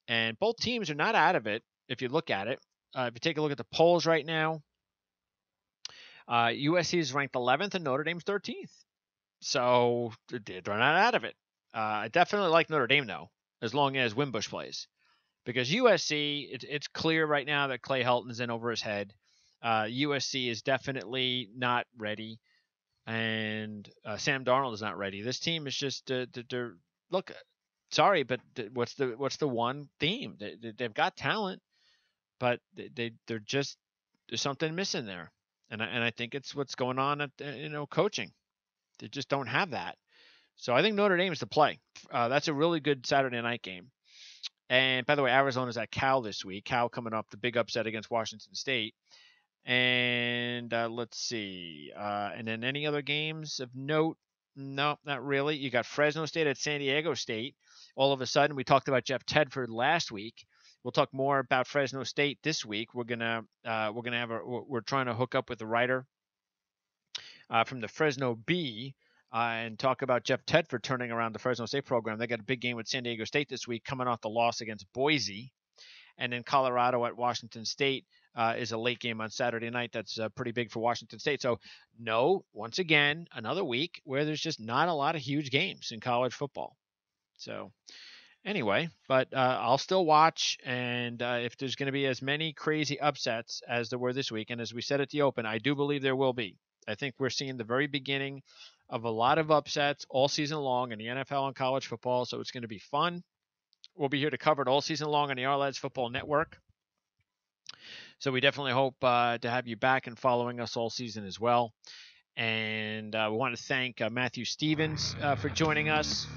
and both teams are not out of it. If you look at it, if you take a look at the polls right now. USC is ranked 11th and Notre Dame's 13th. So they're not out of it. I definitely like Notre Dame, though, as long as Wimbush plays. Because USC, it's clear right now that Clay Helton's in over his head. USC is definitely not ready. And Sam Darnold is not ready. This team is just, look, sorry, but what's the one theme? They've got talent, but they're just, there's something missing there. And I think it's what's going on at coaching. They just don't have that. So I think Notre Dame is the play. That's a really good Saturday night game. And by the way, Arizona's at Cal this week. Cal coming up the big upset against Washington State. And let's see. And then any other games of note? No, not really. You got Fresno State at San Diego State. All of a sudden, we talked about Jeff Tedford last week. We'll talk more about Fresno State this week. We're trying to hook up with the writer from the Fresno Bee and talk about Jeff Tedford turning around the Fresno State program. They got a big game with San Diego State this week, coming off the loss against Boise, and then Colorado at Washington State is a late game on Saturday night. That's pretty big for Washington State. So no, once again, another week where there's just not a lot of huge games in college football. So. Anyway, but I'll still watch, and if there's going to be as many crazy upsets as there were this week, and as we said at the Open, I do believe there will be. I think we're seeing the very beginning of a lot of upsets all season long in the NFL and college football, so it's going to be fun. We'll be here to cover it all season long on the Ourlads Football Network. So we definitely hope to have you back and following us all season as well. And we want to thank Matthew Stevens for joining us.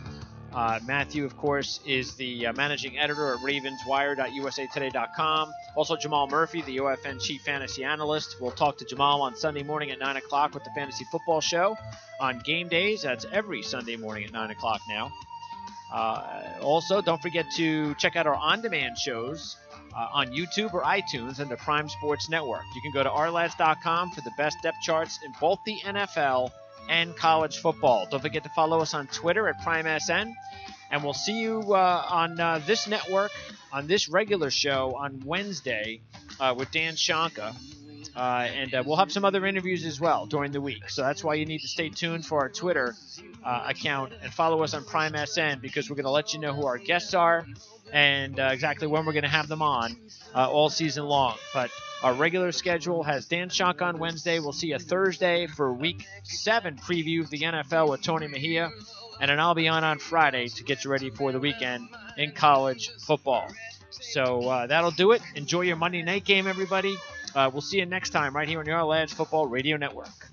Matthew, of course, is the managing editor at ravenswire.usatoday.com. Also, Jamal Murphy, the OFN chief fantasy analyst. We'll talk to Jamal on Sunday morning at 9 o'clock with the Fantasy Football Show on game days. That's every Sunday morning at 9 o'clock now. Also, don't forget to check out our on-demand shows on YouTube or iTunes and the Prime Sports Network. You can go to Ourlads.com for the best depth charts in both the NFL and college football. Don't forget to follow us on Twitter at PrimeSN. And we'll see you on this network, on this regular show on Wednesday with Dan Shanka. And we'll have some other interviews as well during the week. So that's why you need to stay tuned for our Twitter account and follow us on PrimeSN, because we're going to let you know who our guests are and exactly when we're going to have them on all season long. But our regular schedule has Dan Shank on Wednesday. We'll see you Thursday for Week 7 preview of the NFL with Tony Mejia. And then I'll be on Friday to get you ready for the weekend in college football. So that'll do it. Enjoy your Monday night game, everybody. We'll see you next time right here on your Ourlads Football Radio Network.